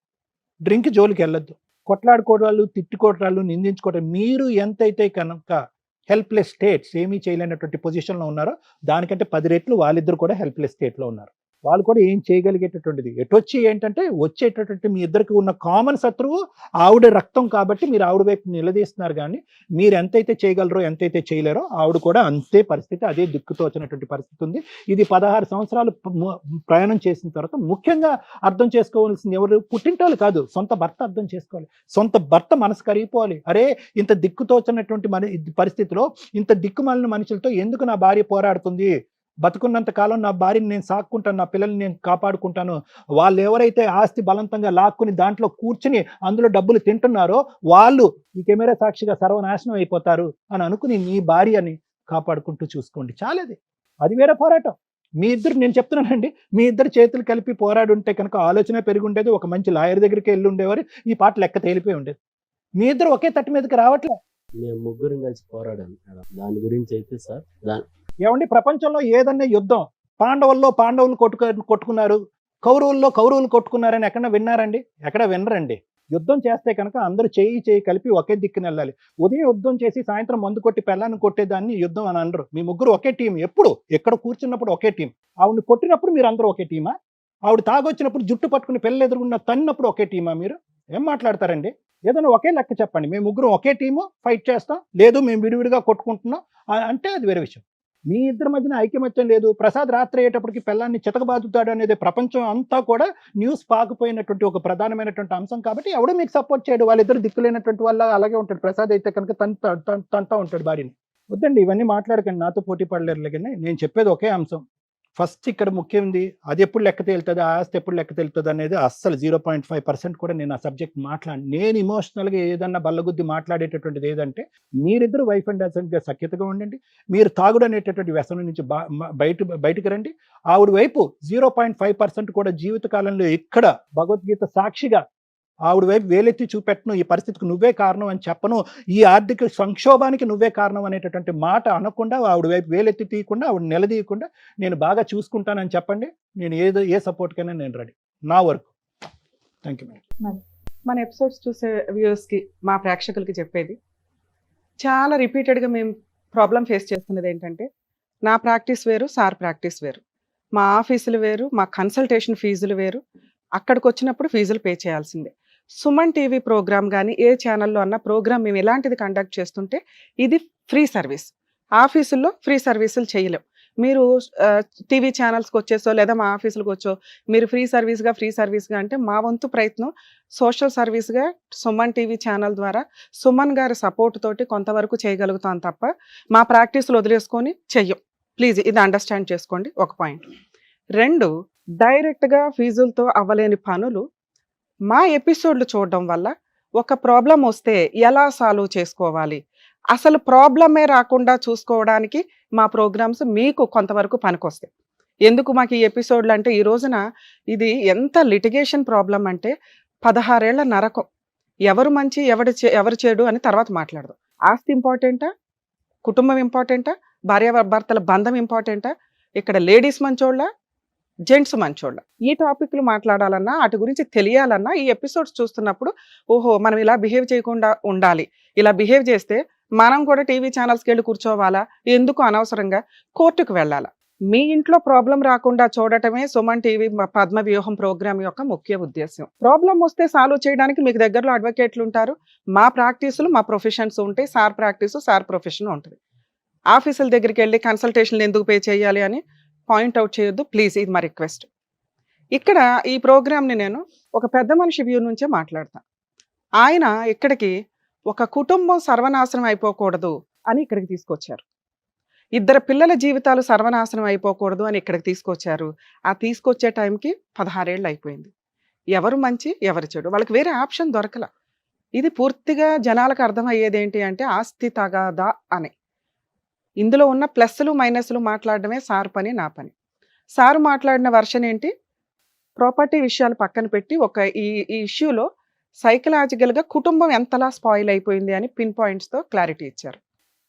డ్రింక్ జోలికి వెళ్ళొద్దు, కొట్లాడుకోవడాలు, తిట్టుకోవడాలు, నిందించుకోవడం. మీరు ఎంతైతే కనుక హెల్ప్లెస్ స్టేట్స్, ఏమీ చేయలేనటువంటి పొజిషన్లో ఉన్నారో దానికంటే 10 రెట్లు వాళ్ళిద్దరు కూడా హెల్ప్లెస్ స్టేట్లో ఉన్నారు. వాళ్ళు కూడా ఏం చేయగలిగేటటువంటిది. ఎటొచ్చి ఏంటంటే వచ్చేటటువంటి మీ ఇద్దరికి ఉన్న కామన్ శత్రువు ఆవిడ రక్తం కాబట్టి మీరు ఆవిడ వైపు నిలదీస్తున్నారు. కానీ మీరు ఎంతైతే చేయగలరో, ఎంతైతే చేయలేరో ఆవిడ కూడా అంతే పరిస్థితి, అదే దిక్కుతో వచ్చినటువంటి పరిస్థితి ఉంది. ఇది 16 సంవత్సరాలు ప్రయాణం చేసిన తర్వాత ముఖ్యంగా అర్థం చేసుకోవాల్సింది ఎవరు? పుట్టింటోళ్ళు కాదు, సొంత భర్త అర్థం చేసుకోవాలి. సొంత భర్త మనసు కరిగిపోవాలి. అరే, ఇంత దిక్కుతో వచ్చినటువంటి పరిస్థితిలో ఇంత దిక్కుమాలిన మనుషులతో ఎందుకు నా భార్య పోరాడుతుంది? బతుకున్నంత కాలం నా భార్యని నేను సాక్కుంటాను, నా పిల్లల్ని నేను కాపాడుకుంటాను. వాళ్ళు ఎవరైతే ఆస్తి బలవంతంగా లాక్కుని దాంట్లో కూర్చుని అందులో డబ్బులు తింటున్నారో వాళ్ళు ఈ కెమెరా సాక్షిగా సర్వనాశనం అయిపోతారు అని అనుకుని మీ భార్యని కాపాడుకుంటూ చూసుకోండి. చాలేది, అది వేరే పోరాటం. మీ ఇద్దరు, నేను చెప్తున్నానండి, మీ ఇద్దరు చేతులు కలిపి పోరాడు ఉంటే కనుక ఆలోచన పెరిగి ఉండేది. ఒక మంచి లాయర్ దగ్గరికి వెళ్ళి ఉండేవారు, ఈ పాట లెక్క తేలిపోయి ఉండేది. మీ ఇద్దరు ఒకే తట్టు మీదకి రావట్లే. మేము ముగ్గురం కలిసి పోరాడాం మేడం. దాని గురించి అయితే సార్, ఏమండి, ప్రపంచంలో ఏదన్నా యుద్ధం, పాండవులు కొట్టుకున్నారు, కౌరవులు కొట్టుకున్నారని ఎక్కడ విన్నారండి? ఎక్కడ వినరండి. యుద్ధం చేస్తే కనుక అందరూ చేయి కలిపి ఒకే దిక్కున వెళ్ళాలి. ఉదయం యుద్ధం చేసి సాయంత్రం మందు కొట్టి పెళ్ళాన్ని కొట్టేదాన్ని యుద్ధం అని అనరు. మీ ముగ్గురు ఒకే టీం, ఎప్పుడు ఎక్కడ కూర్చున్నప్పుడు ఒకే టీం. ఆవిడని కొట్టినప్పుడు మీరు అందరూ ఒకే టీమా? ఆవిడ తాగొచ్చినప్పుడు జుట్టు పట్టుకుని పెళ్ళి ఎదురుకున్న తన్నప్పుడు ఒకే టీమా? మీరు ఏం మాట్లాడతారండి? ఏదైనా ఒకే లెక్క చెప్పండి. మేము ముగ్గురు ఒకే టీము, ఫైట్ చేస్తాం. లేదు మేము విడివిడిగా కొట్టుకుంటున్నాం అంటే అది వేరే విషయం. మీ ఇద్దరి మధ్యన ఐక్యమత్యం లేదు. ప్రసాద్ రాత్రి అయ్యేటప్పటికి పిల్లాన్ని చితకబాదుతాడు అనేది ప్రపంచం అంతా కూడా న్యూస్ పాకిపోయినటువంటి ఒక ప్రధానమైనటువంటి అంశం. కాబట్టి ఎవడో మీకు సపోర్ట్ చేయడు. వాళ్ళిద్దరు దిక్కులేనటువంటి వాళ్ళ అలాగే ఉంటాడు. ప్రసాద్ అయితే కనుక తంతా ఉంటాడు భార్యని. వద్దండి, ఇవన్నీ మాట్లాడకండి, నాతో పోటీ పడలేరు. కానీ నేను చెప్పేది ఒకే అంశం. ఫస్ట్ ఇక్కడ ముఖ్యంది అది ఎప్పుడు లెక్క తేలుతుంది, ఆస్తి ఎప్పుడు లెక్క తేలుతుంది అనేది అస్సలు 0.5% కూడా నేను ఆ సబ్జెక్ట్ నేను ఇమోషనల్గా ఏదన్నా బల్లగుద్ది మాట్లాడేటటువంటిది ఏదంటే, మీరిద్దరు వైఫ్ అండ్ హస్బెండ్గా సఖ్యతగా ఉండండి. మీరు తాగుడు అనేటటువంటి వ్యసనం నుంచి బయటకు రండి. ఆవిడ వైపు 0.5% కూడా జీవితకాలంలో ఇక్కడ భగవద్గీత సాక్షిగా ఆవిడ వైపు వేలెత్తి చూపెట్టను, ఈ పరిస్థితికి నువ్వే కారణం అని చెప్పను, ఈ ఆర్థిక సంక్షోభానికి నువ్వే కారణం అనేటటువంటి మాట అనకుండా, ఆవిడ వైపు వేలెత్తి తీయకుండా, ఆవిడ నిలదీయకుండా నేను బాగా చూసుకుంటానని చెప్పండి. నేను ఏ సపోర్ట్కైనా నేను రెడీ. నా వరకు. Thank you madam. మన ఎపిసోడ్స్ చూసే వ్యూవర్స్కి, మా ప్రేక్షకులకి చెప్పేది, చాలా రిపీటెడ్గా మేము ప్రాబ్లం ఫేస్ చేస్తున్నది ఏంటంటే, నా ప్రాక్టీస్ వేరు, సార్ ప్రాక్టీస్ వేరు, మా ఆఫీసులు వేరు, మా కన్సల్టేషన్ ఫీజులు వేరు, అక్కడికి వచ్చినప్పుడు ఫీజులు పే చేయాల్సిందే. సుమన్ టీవీ ప్రోగ్రామ్ కానీ ఏ ఛానల్లో అన్న ప్రోగ్రామ్ మేము ఎలాంటిది కండక్ట్ చేస్తుంటే ఇది ఫ్రీ సర్వీస్. ఆఫీసుల్లో ఫ్రీ సర్వీసులు చేయలేం. మీరు టీవీ ఛానల్స్కి వచ్చేసో లేదా మా ఆఫీసులకు వచ్చో మీరు ఫ్రీ సర్వీస్గా అంటే మా వంతు ప్రయత్నం సోషల్ సర్వీస్గా సుమన్ టీవీ ఛానల్ ద్వారా సుమన్ గారి సపోర్ట్ తోటి కొంతవరకు చేయగలుగుతాం తప్ప మా ప్రాక్టీస్లు వదిలేసుకొని చెయ్యం. ప్లీజ్ ఇది అండర్స్టాండ్ చేసుకోండి. ఒక పాయింట్. 2, డైరెక్ట్గా ఫీజులతో అవ్వలేని పనులు మా ఎపిసోడ్లు చూడడం వల్ల ఒక ప్రాబ్లం వస్తే ఎలా సాల్వ్ చేసుకోవాలి, అసలు ప్రాబ్లమే రాకుండా చూసుకోవడానికి మా ప్రోగ్రామ్స్ మీకు కొంతవరకు పనికొస్తాయి. ఎందుకు మాకు ఈ ఎపిసోడ్లు అంటే, ఈ రోజున ఇది ఎంత లిటిగేషన్ ప్రాబ్లం అంటే 16 ఏళ్ల నరకం. ఎవరు మంచి ఎవరు చెడు అని తర్వాత మాట్లాడదాం. ఆస్తి ఇంపార్టెంటా, కుటుంబం ఇంపార్టెంటా, భార్యాభర్తల బంధం ఇంపార్టెంటా? ఇక్కడ లేడీస్ మంచోళ్ళ, జెంట్స్ మంచోళ్ళ? ఈ టాపిక్లు మాట్లాడాలన్నా, వాటి గురించి తెలియాలన్నా ఈ ఎపిసోడ్స్ చూస్తున్నప్పుడు ఓహో మనం ఇలా బిహేవ్ చేయకుండా ఉండాలి, ఇలా బిహేవ్ చేస్తే మనం కూడా టీవీ ఛానల్స్కి వెళ్ళి కూర్చోవాలా, ఎందుకు అనవసరంగా కోర్టుకు వెళ్ళాలా? మీ ఇంట్లో ప్రాబ్లం రాకుండా చూడటమే సుమన్ టీవీ పద్మ వ్యూహం ప్రోగ్రామ్ యొక్క ముఖ్య ఉద్దేశం. ప్రాబ్లం వస్తే సాల్వ్ చేయడానికి మీకు దగ్గరలో అడ్వకేట్లు ఉంటారు. మా ప్రాక్టీసులు మా ప్రొఫెషన్స్ ఉంటాయి. సార్ ప్రాక్టీసు సార్ ప్రొఫెషన్ ఉంటుంది. ఆఫీసుల దగ్గరికి వెళ్ళి కన్సల్టేషన్లు ఎందుకు పే చేయాలి అని పాయింట్అవుట్ చేయొద్దు ప్లీజ్, ఇది మా రిక్వెస్ట్. ఇక్కడ ఈ ప్రోగ్రామ్ని నేను ఒక పెద్ద మనిషి వ్యూ నుంచే మాట్లాడతాను. ఆయన ఇక్కడికి ఒక కుటుంబం సర్వనాశనం అయిపోకూడదు అని ఇక్కడికి తీసుకొచ్చారు. ఇద్దరు పిల్లల జీవితాలు సర్వనాశనం అయిపోకూడదు అని ఇక్కడికి తీసుకొచ్చారు. ఆ తీసుకొచ్చే టైంకి 16 ఏళ్ళు అయిపోయింది. ఎవరు మంచి ఎవరు చెడు, వాళ్ళకి వేరే ఆప్షన్ దొరకల. ఇది పూర్తిగా జనాలకు అర్థమయ్యేది ఏంటి అంటే ఆస్తి తగాదా అని. ఇందులో ఉన్న ప్లస్లు మైనస్లు మాట్లాడడమే సార్ పని, నా పని. సార్ మాట్లాడిన వర్షన్ ఏంటి, ప్రాపర్టీ విషయాలు పక్కన పెట్టి ఈ ఇష్యూలో సైకలాజికల్గా కుటుంబం ఎంతలా స్పాయిల్ అయిపోయింది అని పిన్ పాయింట్స్తో క్లారిటీ ఇచ్చారు.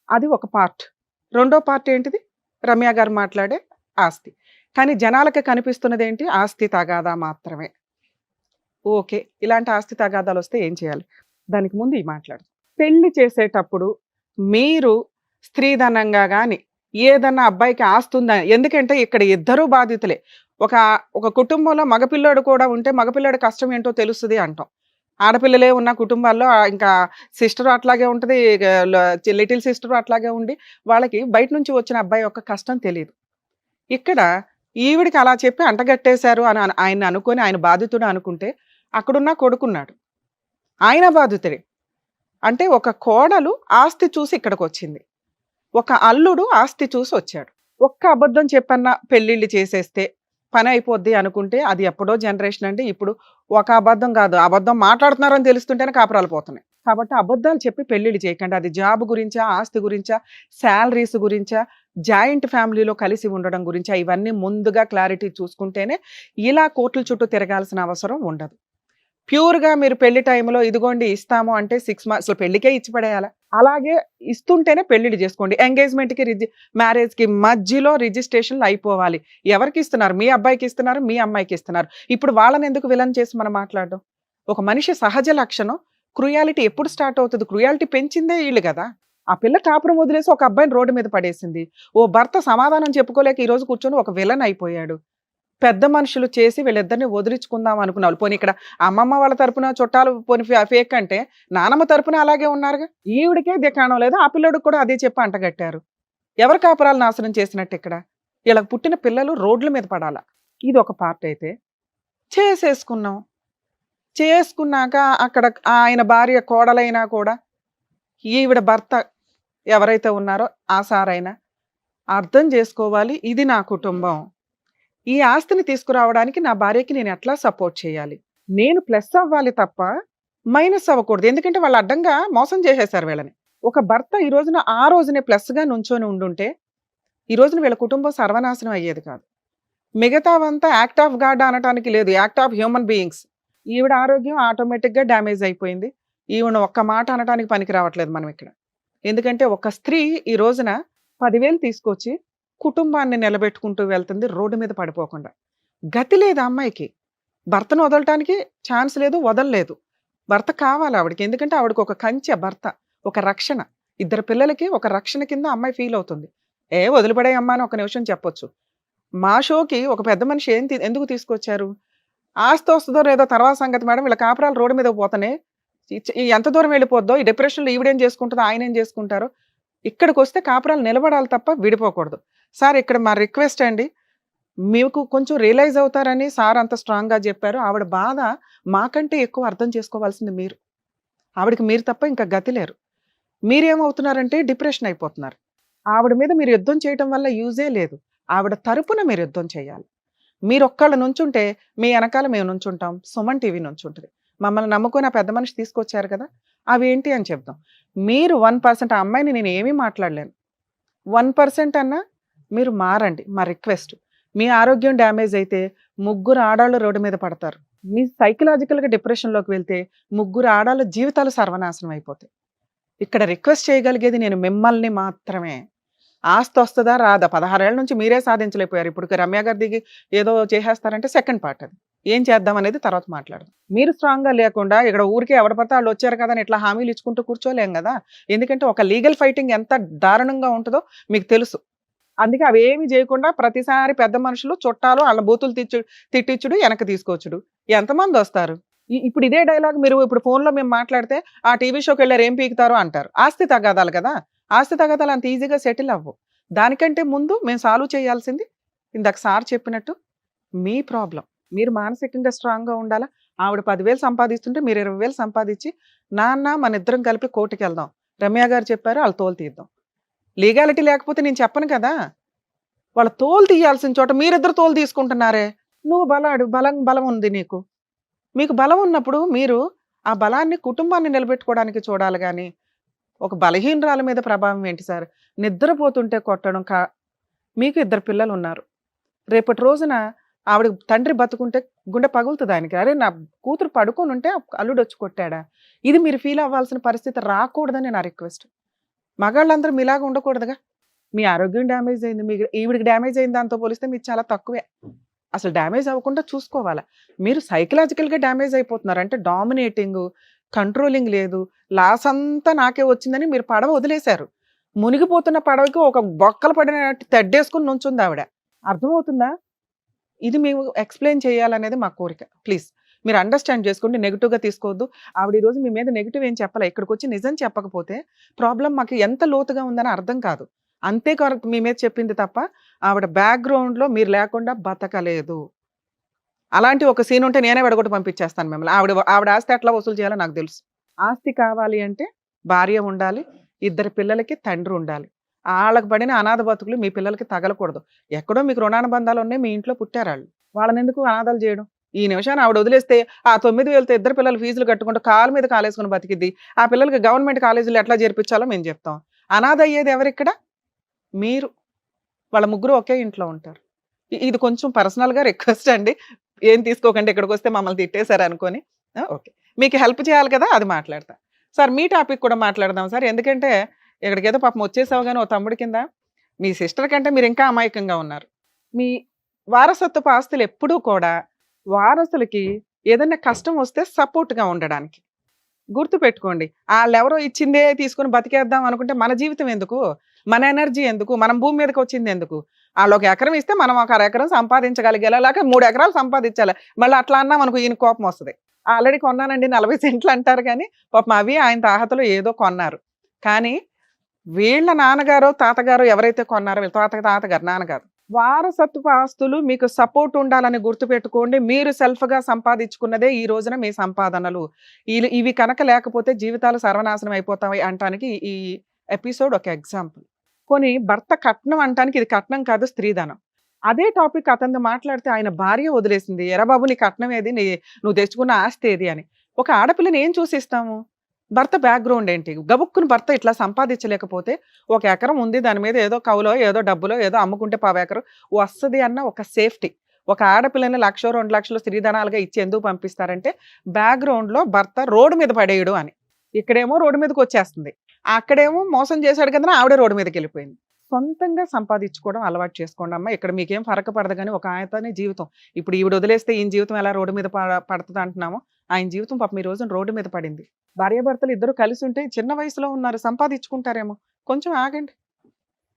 అది ఒక పార్ట్. రెండో పార్ట్ ఏంటిది, రమ్య గారు మాట్లాడే ఆస్తి. కానీ జనాలకి కనిపిస్తున్నది ఏంటి, ఆస్తి తగాదా మాత్రమే. ఓకే, ఇలాంటి ఆస్తి తగాదాలు వస్తే ఏం చేయాలి, దానికి ముందు ఈ మాట్లాడు. పెళ్లి చేసేటప్పుడు మీరు స్త్రీధనంగా కానీ ఏదన్నా అబ్బాయికి ఆస్తి ఉందా, ఎందుకంటే ఇక్కడ ఇద్దరూ బాధితులే. ఒక కుటుంబంలో మగపిల్లాడు కూడా ఉంటే మగపిల్లాడు కష్టం ఏంటో తెలుస్తుంది అంటాం. ఆడపిల్లలే ఉన్న కుటుంబాల్లో ఇంకా సిస్టర్ అట్లాగే ఉంటుంది, లిటిల్ సిస్టర్ అట్లాగే ఉండి వాళ్ళకి బయట నుంచి వచ్చిన అబ్బాయి యొక్క కష్టం తెలియదు. ఇక్కడ ఈవిడికి అలా చెప్పి అంటగట్టేశారు అని ఆయన అనుకొని ఆయన బాధితుడు అనుకుంటే అక్కడున్న కొడుకున్నాడు, ఆయన బాధితుడే. అంటే ఒక కోడలు ఆస్తి చూసి ఇక్కడికి వచ్చింది, ఒక అల్లుడు ఆస్తి చూసి వచ్చాడు. ఒక్క అబద్ధం చెప్పన్నా పెళ్ళిళ్ళు చేసేస్తే పని అయిపోద్ది అనుకుంటే అది ఎప్పుడో జనరేషన్ అండి. ఇప్పుడు ఒక అబద్ధం కాదు, అబద్ధం మాట్లాడుతున్నారని తెలుస్తుంటేనే కాపురాలు పోతున్నాయి. కాబట్టి అబద్ధాలు చెప్పి పెళ్ళిళ్ళు చేయకండి. అది జాబ్ గురించా, ఆస్తి గురించా, శాలరీస్ గురించా, జాయింట్ ఫ్యామిలీలో కలిసి ఉండడం గురించా, ఇవన్నీ ముందుగా క్లారిటీ చూసుకుంటేనే ఇలా కోర్టుల చుట్టూ తిరగాల్సిన అవసరం ఉండదు. ప్యూర్గా మీరు పెళ్లి టైంలో ఇదిగోండి ఇస్తాము అంటే 6 months అసలు పెళ్లికే ఇచ్చి పడేయాలా, అలాగే ఇస్తుంటేనే పెళ్లిళ్ళు చేసుకోండి. ఎంగేజ్మెంట్కి మ్యారేజ్కి మధ్యలో రిజిస్ట్రేషన్లు అయిపోవాలి. ఎవరికి ఇస్తున్నారు, మీ అబ్బాయికి ఇస్తున్నారు, మీ అమ్మాయికి ఇస్తున్నారు. ఇప్పుడు వాళ్ళని ఎందుకు విలన్ చేసి మనం మాట్లాడడం? ఒక మనిషి సహజ లక్షణం క్రుయాలిటీ ఎప్పుడు స్టార్ట్ అవుతుంది, క్రుయాలిటీ పెంచిందే వీళ్ళు కదా. ఆ పిల్ల కాపురం వదిలేసి ఒక అబ్బాయిని రోడ్డు మీద పడేసింది. ఓ భర్త సమాధానం చెప్పుకోలేక ఈరోజు కూర్చొని ఒక విలన్ అయిపోయాడు. పెద్ద మనుషులు చేసి వీళ్ళిద్దరిని వదిలించుకుందాం అనుకున్నారు. పోనీ ఇక్కడ అమ్మమ్మ వాళ్ళ తరపున చుట్టాలు పోనీ ఫేక్ అంటే నానమ్మ తరపున అలాగే ఉన్నారుగా. ఈవిడికే దిక్కాణం లేదు, ఆ పిల్లడికి కూడా అదే చెప్పి అంటగట్టారు. ఎవరి కాపురాలు నాశనం చేసినట్టు ఇక్కడ? వీళ్ళకి పుట్టిన పిల్లలు రోడ్ల మీద పడాలా? ఇది ఒక పార్ట్. అయితే చేసుకున్నాక అక్కడ ఆయన భార్య కోడలైనా కూడా ఈవిడ భర్త ఎవరైతే ఉన్నారో ఆ సారైనా అర్థం చేసుకోవాలి, ఇది నా కుటుంబం, ఈ ఆస్తిని తీసుకురావడానికి నా భార్యకి నేను ఎట్లా సపోర్ట్ చేయాలి, నేను ప్లస్ అవ్వాలి తప్ప మైనస్ అవ్వకూడదు. ఎందుకంటే వాళ్ళు అడ్డంగా మోసం చేసేశారు వీళ్ళని. ఒక భర్త ఈ రోజున ఆ రోజునే ప్లస్గా నుంచొని ఉండుంటే ఈ రోజున వీళ్ళ కుటుంబం సర్వనాశనం అయ్యేది కాదు. మిగతావంతా యాక్ట్ ఆఫ్ గాడ్ అనటానికి లేదు, యాక్ట్ ఆఫ్ హ్యూమన్ బీయింగ్స్. ఈవిడ ఆరోగ్యం ఆటోమేటిక్గా డ్యామేజ్ అయిపోయింది. ఈవిడ ఒక్క మాట అనటానికి పనికి రావట్లేదు మనం ఇక్కడ. ఎందుకంటే ఒక స్త్రీ ఈ రోజున 10,000 తీసుకొచ్చి కుటుంబాన్ని నిలబెట్టుకుంటూ వెళ్తుంది రోడ్డు మీద పడిపోకుండా. గతి లేదు అమ్మాయికి, భర్తను వదలటానికి ఛాన్స్ లేదు, వదలలేదు. భర్త కావాలి ఆవిడకి, ఎందుకంటే ఆవిడకి ఒక కంచె భర్త, ఒక రక్షణ. ఇద్దరు పిల్లలకి ఒక రక్షణ కింద అమ్మాయి ఫీల్ అవుతుంది. వదిలిపడే అమ్మా అని ఒక నిమిషం చెప్పొచ్చు. మా షోకి ఒక పెద్ద మనిషి ఎందుకు తీసుకొచ్చారు, ఆస్తి వస్తుందో లేదో తర్వాత సంగతి మేడం, వీళ్ళ కాపురాలు రోడ్డు మీద పోతానే ఎంత దూరం వెళ్ళిపోద్దో, ఈ డిప్రెషన్లో ఈవిడేం చేసుకుంటుందో ఆయన ఏం చేసుకుంటారో. ఇక్కడికి వస్తే కాపురాలు నిలబడాలి తప్ప విడిపోకూడదు. సార్ ఇక్కడ మా రిక్వెస్ట్ అండి, మీకు కొంచెం రియలైజ్ అవుతారని సార్ అంత స్ట్రాంగ్గా చెప్పారు. ఆవిడ బాధ మాకంటే ఎక్కువ అర్థం చేసుకోవాల్సింది మీరు. ఆవిడకి మీరు తప్ప ఇంకా గతి లేరు. మీరేమవుతున్నారంటే డిప్రెషన్ అయిపోతున్నారు. ఆవిడ మీద మీరు యుద్ధం చేయడం వల్ల యూజే లేదు. ఆవిడ తరపున మీరు యుద్ధం చేయాలి. మీరు ఒక్కళ్ళు నుంచుంటే మీ వెనకాల మేము నుంచుంటాం, సుమన్ టీవీ నుంచుంటుంది. మమ్మల్ని నమ్ముకొని ఆ పెద్ద మనిషి తీసుకొచ్చారు కదా, అవి ఏంటి అని చెప్తాం. మీరు 1% ఆ అమ్మాయిని నేను ఏమీ మాట్లాడలేను, 1% అన్నా మీరు మారండి. మా రిక్వెస్ట్. మీ ఆరోగ్యం డ్యామేజ్ అయితే 3 ఆడాళ్ళు రోడ్డు మీద పడతారు. మీ సైకలాజికల్గా డిప్రెషన్లోకి వెళ్తే 3 ఆడాళ్ళ జీవితాలు సర్వనాశనం అయిపోతాయి. ఇక్కడ రిక్వెస్ట్ చేయగలిగేది నేను మిమ్మల్ని మాత్రమే. ఆస్తి వస్తుందా రాదా 16 ఏళ్ల నుంచి మీరే సాధించలేకపోయారు. ఇప్పుడు రమ్య గారి దిగి ఏదో చేసేస్తారంటే సెకండ్ పార్ట్ అది. ఏం చేద్దాం అనేది తర్వాత మాట్లాడదాం. మీరు స్ట్రాంగ్గా లేకుండా ఇక్కడ ఊరికే ఎవడ పడితే వాళ్ళు వచ్చారు కదా అని ఇట్లా హామీలు ఇచ్చుకుంటూ కూర్చోలేం కదా. ఎందుకంటే ఒక లీగల్ ఫైటింగ్ ఎంత దారుణంగా ఉంటుందో మీకు తెలుసు. అందుకే అవి ఏమి చేయకుండా ప్రతిసారి పెద్ద మనుషులు చుట్టాలు వాళ్ళ బూతులు తిట్టించుడు వెనక్కి తీసుకొచ్చుడు. ఎంతమంది వస్తారు? ఇప్పుడు ఇదే డైలాగ్ మీరు ఇప్పుడు ఫోన్లో మేము మాట్లాడితే ఆ టీవీ షోకి వెళ్ళారు ఏం పీకుతారో అంటారు. ఆస్తి తగాదాలు కదా, ఆస్తి తగాదాలు అంత ఈజీగా సెటిల్ అవ్వు. దానికంటే ముందు మేము సాల్వ్ చేయాల్సింది ఇందాక సార్ చెప్పినట్టు మీ ప్రాబ్లం. మీరు మానసికంగా స్ట్రాంగ్గా ఉండాలా. ఆవిడ 10,000 సంపాదిస్తుంటే మీరు 20,000 సంపాదించి నాన్న మన ఇద్దరం కలిపి కోర్టుకి వెళ్దాం, రమ్య గారు చెప్పారు వాళ్ళ తోలు తీద్దాం. లీగాలిటీ లేకపోతే నేను చెప్పను కదా. వాళ్ళ తోలు తీయాల్సిన చోట మీరిద్దరు తోలు తీసుకుంటున్నారే. నువ్వు బలం ఉంది నీకు. మీకు బలం ఉన్నప్పుడు మీరు ఆ బలాన్ని కుటుంబాన్ని నిలబెట్టుకోవడానికి చూడాలి కానీ ఒక బలహీనరాల మీద ప్రభావం ఏంటి సార్? నిద్రపోతుంటే కొట్టడం మీకు 2 పిల్లలు ఉన్నారు. రేపటి రోజున ఆవిడ తండ్రి బతుకుంటే గుండె పగులుతుంది ఆయనకి. అరే నా కూతురు పడుకొని ఉంటే అల్లుడు వచ్చి కొట్టాడా. ఇది మీరు ఫీల్ అవ్వాల్సిన పరిస్థితి రాకూడదని నా రిక్వెస్ట్. మగాళ్ళందరూ మీలాగా ఉండకూడదుగా. మీ ఆరోగ్యం డ్యామేజ్ అయింది, మీకు ఈవిడికి డ్యామేజ్ అయింది, దాంతో పోలిస్తే మీకు చాలా తక్కువే. అసలు డ్యామేజ్ అవ్వకుండా చూసుకోవాలా. మీరు సైకలాజికల్గా డ్యామేజ్ అయిపోతున్నారు. అంటే డామినేటింగ్, కంట్రోలింగ్ లేదు. లాస్ అంతా నాకే వచ్చిందని మీరు పడవ వదిలేశారు. మునిగిపోతున్న పడవకి ఒక బొక్కలు పడినట్టు తెడ్డేసుకుని నుంచుంది ఆవిడ. అర్థమవుతుందా? ఇది మేము ఎక్స్ప్లెయిన్ చేయాలనేది మా కోరిక. ప్లీజ్ మీరు అండర్స్టాండ్ చేసుకోండి. నెగిటివ్గా తీసుకోవద్దు. ఆవిడ ఈరోజు మీ మీద నెగిటివ్ ఏం చెప్పాలి. ఇక్కడికి వచ్చి నిజం చెప్పకపోతే ప్రాబ్లం మాకు ఎంత లోతుగా ఉందని అర్థం కాదు. అంతే కొరకు మీ మీద చెప్పింది తప్ప ఆవిడ బ్యాక్గ్రౌండ్లో మీరు లేకుండా బతకలేదు. అలాంటి ఒక సీన్ ఉంటే నేనే విడగొట్టి పంపించేస్తాను మిమ్మల్ని. ఆవిడ ఆస్తి ఎట్లా వసూలు చేయాలో నాకు తెలుసు. ఆస్తి కావాలి అంటే భార్య ఉండాలి, 2 పిల్లలకి తండ్రి ఉండాలి. వాళ్ళకి పడిన అనాథ బతుకులు మీ పిల్లలకి తగలకూడదు. ఎక్కడో మీకు రుణానుబంధాలు ఉన్నాయి, మీ ఇంట్లో పుట్టారు వాళ్ళని ఎందుకు అనాథాలు చేయడం? ఈ నిమిషాన్ని ఆవిడ వదిలేస్తే ఆ 9,000తో 2 పిల్లలు ఫీజులు కట్టుకుంటూ కాలు మీద కాలేసుకుని బతికిద్ది. ఆ పిల్లలకి గవర్నమెంట్ కాలేజీలు ఎట్లా చేర్పించాలో మేము చెప్తాం. అనాథ అయ్యేది ఎవరిక్కడ? మీరు. వాళ్ళ ముగ్గురు ఒకే ఇంట్లో ఉంటారు. ఇది కొంచెం పర్సనల్గా రిక్వెస్ట్ అండి. ఏం తీసుకోకండి, ఇక్కడికి వస్తే మమ్మల్ని తిట్టేశారు అనుకొని. ఓకే, మీకు హెల్ప్ చేయాలి కదా, అది మాట్లాడతా. సార్ మీ టాపిక్ కూడా మాట్లాడదాం సార్. ఎందుకంటే ఇక్కడికి ఏదో పాపం వచ్చేసావు కానీ ఓ తమ్ముడి కింద. మీ సిస్టర్ కంటే మీరు ఇంకా అమాయకంగా ఉన్నారు. మీ వారసత్వపు ఆస్తులు ఎప్పుడూ కూడా వారసులకి ఏదైనా కష్టం వస్తే సపోర్ట్గా ఉండడానికి. గుర్తుపెట్టుకోండి, వాళ్ళెవరో ఇచ్చిందే తీసుకుని బతికేద్దాం అనుకుంటే మన జీవితం ఎందుకు, మన ఎనర్జీ ఎందుకు, మనం భూమి మీదకి వచ్చింది ఎందుకు? వాళ్ళు 1 ఎకరం ఇస్తే మనం 1 ఎకరం సంపాదించగలిగేలా, లేక 3 ఎకరాలు సంపాదించాలి. మళ్ళీ అట్లా అన్నా మనకు ఈయన కోపం వస్తుంది. ఆల్రెడీ కొన్నానండి 40 సెంట్లు అంటారు కానీ పాపం అవి ఆయన తాహతలో ఏదో కొన్నారు. కానీ వీళ్ళ నాన్నగారు తాతగారు ఎవరైతే కొన్నారో, వీళ్ళ తాతగారు నాన్నగారు, వారసత్వ ఆస్తులు మీకు సపోర్ట్ ఉండాలని గుర్తుపెట్టుకోండి. మీరు సెల్ఫ్గా సంపాదించుకున్నదే ఈ రోజున మీ సంపాదనలు. ఇవి కనుక లేకపోతే జీవితాలు సర్వనాశనం అయిపోతాయి అంటానికి ఈ ఎపిసోడ్ ఒక ఎగ్జాంపుల్. కొని భర్త కట్నం అంటానికి ఇది కట్నం కాదు, స్త్రీధనం. అదే టాపిక్ అతను మాట్లాడితే ఆయన భార్య వదిలేసింది. ఎరా బాబు నీ కట్నం ఏది, నువ్వు తెచ్చుకున్న ఆస్తి ఏది అని. ఒక ఆడపిల్లని ఏం చూసిస్తాము? భర్త బ్యాక్గ్రౌండ్ ఏంటి? గబుక్కుని భర్త ఇట్లా సంపాదించలేకపోతే 1 ఎకరం ఉంది, దాని మీద ఏదో కవులో ఏదో డబ్బులో ఏదో అమ్ముకుంటే 1/4 ఎకరం వస్తుంది అన్న ఒక సేఫ్టీ. ఒక ఆడపిల్లని 1,00,000 2 లక్షలు స్త్రీధనాలుగా ఇచ్చి ఎందుకు పంపిస్తారంటే బ్యాక్గ్రౌండ్లో భర్త రోడ్డు మీద పడేయడు అని. ఇక్కడేమో రోడ్డు మీదకి వచ్చేస్తుంది, అక్కడేమో మోసం చేశాడు కదా ఆవిడ రోడ్డు మీదకి వెళ్ళిపోయింది. సొంతంగా సంపాదించుకోవడం అలవాటు చేసుకోండి అమ్మ. ఇక్కడ మీకేం ఫరక పడదు కానీ ఒక ఆయనతోనే జీవితం. ఇప్పుడు ఈవిడ వదిలేస్తే ఈయన జీవితం ఎలా రోడ్డు మీద పడుతుంది అంటున్నామో, ఆయన జీవితం పాపం ఈ రోజున రోడ్డు మీద పడింది. భార్యాభర్తలు ఇద్దరు కలిసి ఉంటే చిన్న వయసులో ఉన్నారు, సంపాదించుకుంటారేమో. కొంచెం ఆగండి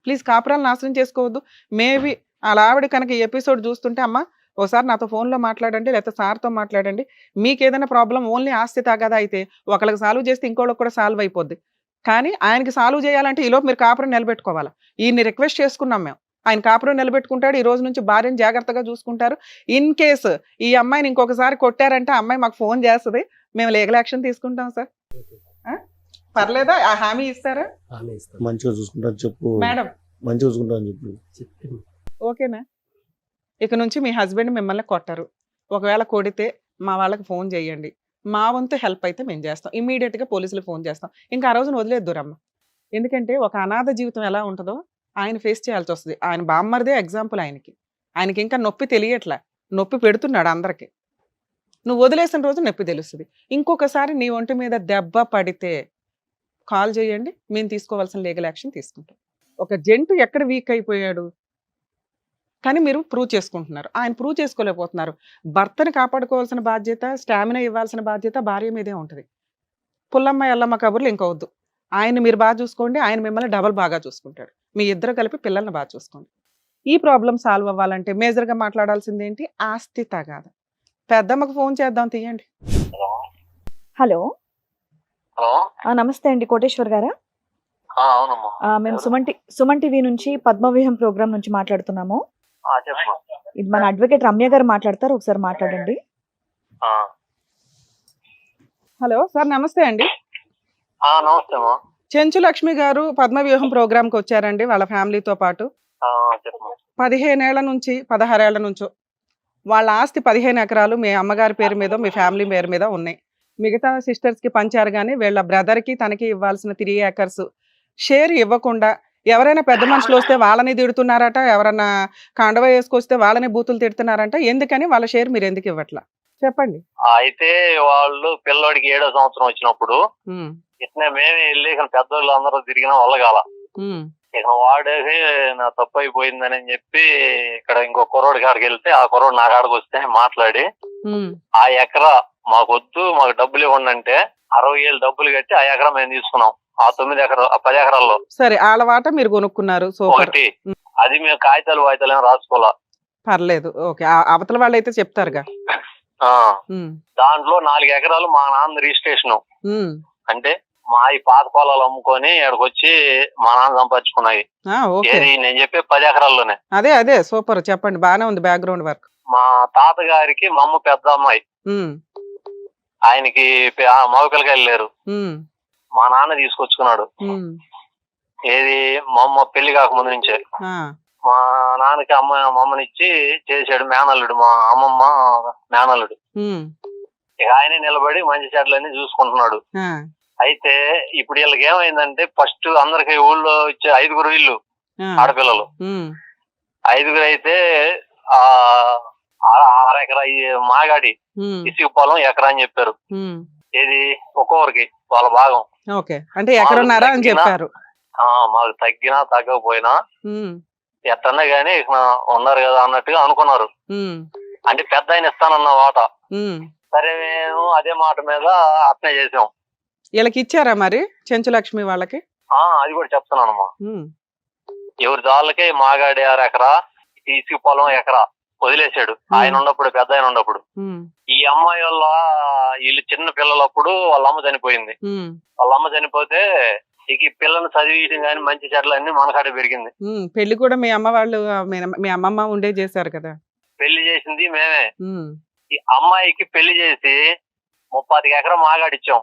ప్లీజ్. కాపురాలు నాశనం చేసుకోవద్దు. మేబీ అలా ఆవిడ కనుక ఈ ఎపిసోడ్ చూస్తుంటే అమ్మ ఒకసారి నాతో ఫోన్లో మాట్లాడండి, లేకపోతే సార్తో మాట్లాడండి. మీకు ఏదైనా ప్రాబ్లం ఓన్లీ ఆస్తి తగదా అయితే ఒకళ్ళకి సాల్వ్ చేస్తే ఇంకోళ్ళకి కూడా సాల్వ్ అయిపోద్ది. కానీ ఆయనకి సాల్వ్ చేయాలంటే ఈలోపు మీరు కాపురం నిలబెట్టుకోవాలి. ఈయన్ని రిక్వెస్ట్ చేసుకున్నాం మేము. ఆయన కాపురం నిలబెట్టుకుంటాడు, ఈ రోజు నుంచి భార్యను జాగ్రత్తగా చూసుకుంటారు. ఇన్ కేసు ఈ అమ్మాయిని ఇంకొకసారి కొట్టారంటే అమ్మాయి మాకు ఫోన్ చేస్తుంది, మేము లీగల్ యాక్షన్ తీసుకుంటాం సార్. పర్లేదా? ఆ హామీ ఇస్తారా? మంచిగా చూసుకుంటాను చెప్పు మేడం, మంచిగా చూసుకుంటాను చెప్పు. ఓకేనా? ఇక నుంచి మీ హస్బెండ్ మిమ్మల్ని కొట్టరు. ఒకవేళ కొడితే మా వాళ్ళకి ఫోన్ చేయండి. మా వంతు హెల్ప్ అయితే మేము చేస్తాం. ఇమీడియట్గా పోలీసులకు ఫోన్ చేస్తాం. ఇంకా ఆ రోజున వదిలేద్దురమ్మ. ఎందుకంటే ఒక అనాథ జీవితం ఎలా ఉంటుందో ఆయన ఫేస్ చేయాల్సి వస్తుంది. ఆయన బామ్మర్దే ఎగ్జాంపుల్. ఆయనకి ఇంకా నొప్పి తెలియట్లే, నొప్పి పెడుతున్నాడు అందరికీ. నువ్వు వదిలేసిన రోజు నొప్పి తెలుస్తుంది. ఇంకొకసారి నీ ఒంటి మీద దెబ్బ పడితే కాల్ చేయండి, మేము తీసుకోవాల్సిన లీగల్ యాక్షన్ తీసుకుంటాం. ఒక జంటు ఎక్కడ వీక్ అయిపోయాడు కానీ మీరు ప్రూవ్ చేసుకుంటున్నారు, ఆయన ప్రూవ్ చేసుకోలేకపోతున్నారు. భర్తని కాపాడుకోవాల్సిన బాధ్యత, స్టామినా ఇవ్వాల్సిన బాధ్యత భార్య మీదే ఉంటుంది. పుల్లమ్మ ఎల్లమ్మ కబుర్లు ఇంకొద్దు. ఆయన మీరు బాగా చూసుకోండి, ఆయన మిమ్మల్ని డబల్ బాగా చూసుకుంటాడు. మీ ఇద్దరు కలిపి పిల్లల్ని బాగా చూసుకోండి. ఈ ప్రాబ్లం సాల్వ్ అవ్వాలంటే మేజర్గా మాట్లాడాల్సింది ఏంటి? ఆస్తి తగాద. పెద్దమ్మకు ఫోన్ చేద్దాం, తీయండి. హలో హలో నమస్తే అండి, కోటేశ్వర్ గారా? అవునమ్మా. మేము సుమన్ టీవీ నుంచి పద్మవ్యూహం ప్రోగ్రామ్ నుంచి మాట్లాడుతున్నాము. చెప్పమ్మా. ఇది మన అడ్వకేట్ రమ్య గారు మాట్లాడతారు, ఒకసారి మాట్లాడండి. హలో సార్, నమస్తే అండి. నమస్తే అమ్మా. చెంచు లక్ష్మి గారు పద్మవ్యూహం ప్రోగ్రామ్కి వచ్చారండి వాళ్ళ ఫ్యామిలీతో పాటు. చెప్పమ్మా. 15 ఏళ్ల నుంచి 16 ఏళ్ల నుంచో వాళ్ళ ఆస్తి 15 ఎకరాలు మీ అమ్మగారి పేరు మీద మీ ఫ్యామిలీ పేరు మీద ఉన్నాయి. మిగతా సిస్టర్స్కి పంచారు, కానీ వీళ్ళ బ్రదర్కి తనకి ఇవ్వాల్సిన 3 ఏకర్స్ షేర్ ఇవ్వకుండా ఎవరైనా పెద్ద మనుషులు వస్తే వాళ్ళని తిడుతున్నారట, ఎవరన్నా కాండవ వేసుకొస్తే వాళ్ళని బూతులు తిడుతున్నారంట. ఎందుకని వాళ్ళ షేర్ మీరు ఎందుకు ఇవ్వట్లా చెప్పండి. అయితే వాళ్ళు పిల్లోడికి 7వ సంవత్సరం వచ్చినప్పుడు ఇట్లా మేమే వెళ్ళి ఇక్కడ పెద్దోళ్ళు అందరూ తిరిగిన వల్ల కాల. ఇక వాడేసి నా తప్పు అయిపోయిందని చెప్పి ఇక్కడ ఇంకో కుర్రోడి కాడికి వెళ్తే ఆ కుర్రోడు నా కాడికి వస్తే మాట్లాడి ఆ ఎకరా మాకొద్దు, మాకు డబ్బులు ఇవ్వండి అంటే 60,000 డబ్బులు కట్టి ఆ ఎకరా మేము తీసుకున్నాం. ఆ 10 ఎకరాల్లో సరే వాళ్ళ వాట మీరు కొనుక్కున్నారు, సూపర్. ఒకటి అది మేము కాగితాలు ఏం రాసుకోవాలా, పర్లేదు, ఓకే. అవతల వాళ్ళు అయితే చెప్తారుగా. దాంట్లో 4 ఎకరాలు మా నాన్న రిజిస్ట్రేషన్. అంటే మా ఈ పాత పొలాలు అమ్ముకొని ఇక్కడికి వచ్చి మా నాన్న సంపాదించుకున్నాయి. ఏది నేను చెప్పే 10 ఎకరాల్లోనే. అదే సూపర్, చెప్పండి. బానే ఉంది బ్యాక్గ్రౌండ్ వర్క్. మా తాతగారికి మా అమ్మ పెద్ద అమ్మాయి, ఆయనకి మగపిల్లకాయలు లేరు. మా నాన్న తీసుకొచ్చుకున్నాడు. ఏది మా అమ్మ పెళ్లి కాకముందు నుంచే మా నాన్నకి మా అమ్మనిచ్చి చేసాడు మేనల్లుడు, మా అమ్మమ్మ మేనల్లుడు. ఇక ఆయనే నిలబడి మంచి చెట్లన్నీ చూసుకుంటున్నాడు. అయితే ఇప్పుడు వీళ్ళకి ఏమైందంటే ఫస్ట్ అందరికి ఊళ్ళో ఇచ్చే 5గురు ఇల్లు ఆడపిల్లలు, 5గురు అయితే 6 ఎకరా మాగాడి ఇసుక పొలం ఎకరా అని చెప్పారు. ఏది ఒక్కొక్కరికి వాళ్ళ భాగం. అంటే ఎకరన్నారా అని చెప్పారు. మాకు తగ్గినా తగ్గకపోయినా ఎట్టన్నా గానీ ఉన్నారు కదా అన్నట్టుగా అనుకున్నారు. అంటే పెద్ద ఆయన ఇస్తానన్న వాట. సరే మేము అదే మాట మీద అట్నే చేసాం. వీళ్ళకి ఇచ్చారా మరి చెంచు లక్ష్మి వాళ్ళకి? అది కూడా చెప్తున్నానమ్మా. ఎవరి దాళ్ళకి మాగాడి 6 ఎకరా ఇసుక పొలం ఎకరా వదిలేసాడు ఆయన ఉన్నప్పుడు, పెద్ద ఆయన ఉన్నప్పుడు. ఈ అమ్మాయి వల్ల వీళ్ళు చిన్న పిల్లలప్పుడు వాళ్ళ అమ్మ చనిపోయింది. వాళ్ళ అమ్మ చనిపోతే ఇక పిల్లల్ని చదివించడం కానీ మంచి చెట్లు అన్ని మనకాడే పెరిగింది. పెళ్లి కూడా మీ అమ్మ వాళ్ళు మీ అమ్మమ్మ ఉండే చేశారు కదా. పెళ్లి చేసింది మేమే. ఈ అమ్మాయికి పెళ్లి చేసి 30 ఎకరం మాగాడిచ్చాం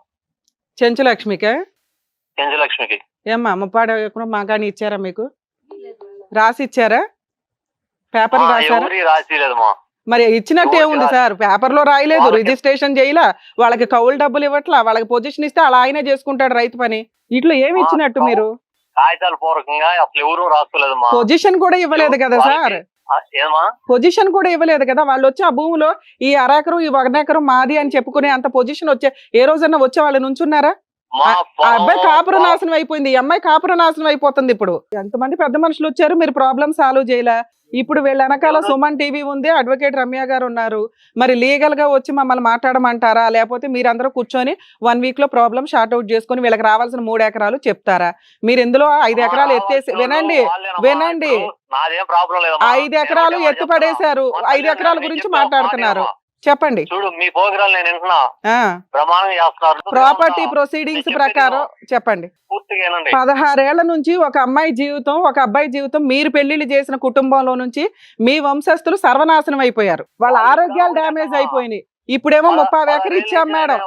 చెంచు లక్ష్మికే. చెంచు లక్ష్మికి ఏమ్మా 30 ఎకరం మాగాని ఇచ్చారా మీకు? రాసి ఇచ్చారా? పేపర్ రాశారా? రాసిలేదమ్మా. మరి ఇచ్చినట్టే ఉంది సార్, పేపర్ లో రాయలేదు, రిజిస్ట్రేషన్ చేయలా, వాళ్ళకి కౌలు డబ్బులు ఇవ్వట్లా, వాళ్ళకి పొజిషన్ ఇస్తే అలా ఆయనే చేసుకుంటాడు రైతు పని. ఇట్లా ఏమి ఇచ్చినట్టు మీరు? కాగితాల పూర్వకంగా అసలు ఎవరు రాసుకోలేదమ్మా. పొజిషన్ కూడా ఇవ్వలేదు కదా సార్, పొజిషన్ కూడా ఇవ్వలేదు కదా. వాళ్ళు వచ్చి ఆ భూమిలో ఈ 1/2 ఎకరం ఈ 1 ఎకరం మాది అని చెప్పుకునే అంత పొజిషన్ వచ్చే ఏ రోజన్నా వచ్చే వాళ్ళు నుంచున్నారా? ఆ అబ్బాయి కాపురం నాశనం అయిపోయింది, ఈ అమ్మాయి కాపురం నాశనం అయిపోతుంది. ఇప్పుడు ఎంతమంది పెద్ద మనుషులు వచ్చారు, మీరు ప్రాబ్లం సాల్వ్ చేయలే. ఇప్పుడు వీళ్ళ వెనకాల సుమన్ టీవీ ఉంది, అడ్వకేట్ రమ్య గారు ఉన్నారు. మరి లీగల్ గా వచ్చి మమ్మల్ని మాట్లాడమంటారా, లేకపోతే మీరందరూ కూర్చొని 1 వీక్ లో ప్రాబ్లం షార్ట్ అవుట్ చేసుకుని వీళ్ళకి రావాల్సిన 3 ఎకరాలు చెప్తారా? మీరు ఇందులో 5 ఎకరాలు ఎత్తేసి వినండి 5 ఎకరాలు ఎత్తు పడేశారు, 5 ఎకరాల గురించి మాట్లాడుతున్నారు. చెప్పండి. చూడు మీ ప్రోగ్రామ్ నేను వింటున్నా, ప్రమాణం చేస్తున్నారు. ప్రాపర్టీ ప్రొసీడింగ్స్ ప్రకారం చెప్పండి. 16 ఏళ్ల నుంచి ఒక అమ్మాయి జీవితం, ఒక అబ్బాయి జీవితం, మీరు పెళ్లిళ్ళు చేసిన కుటుంబంలో నుంచి మీ వంశస్థులు సర్వనాశనం అయిపోయారు. వాళ్ళ ఆరోగ్యాలు డ్యామేజ్ అయిపోయినాయి. ఇప్పుడేమో 30 ఎకరం ఇచ్చాం మేడం.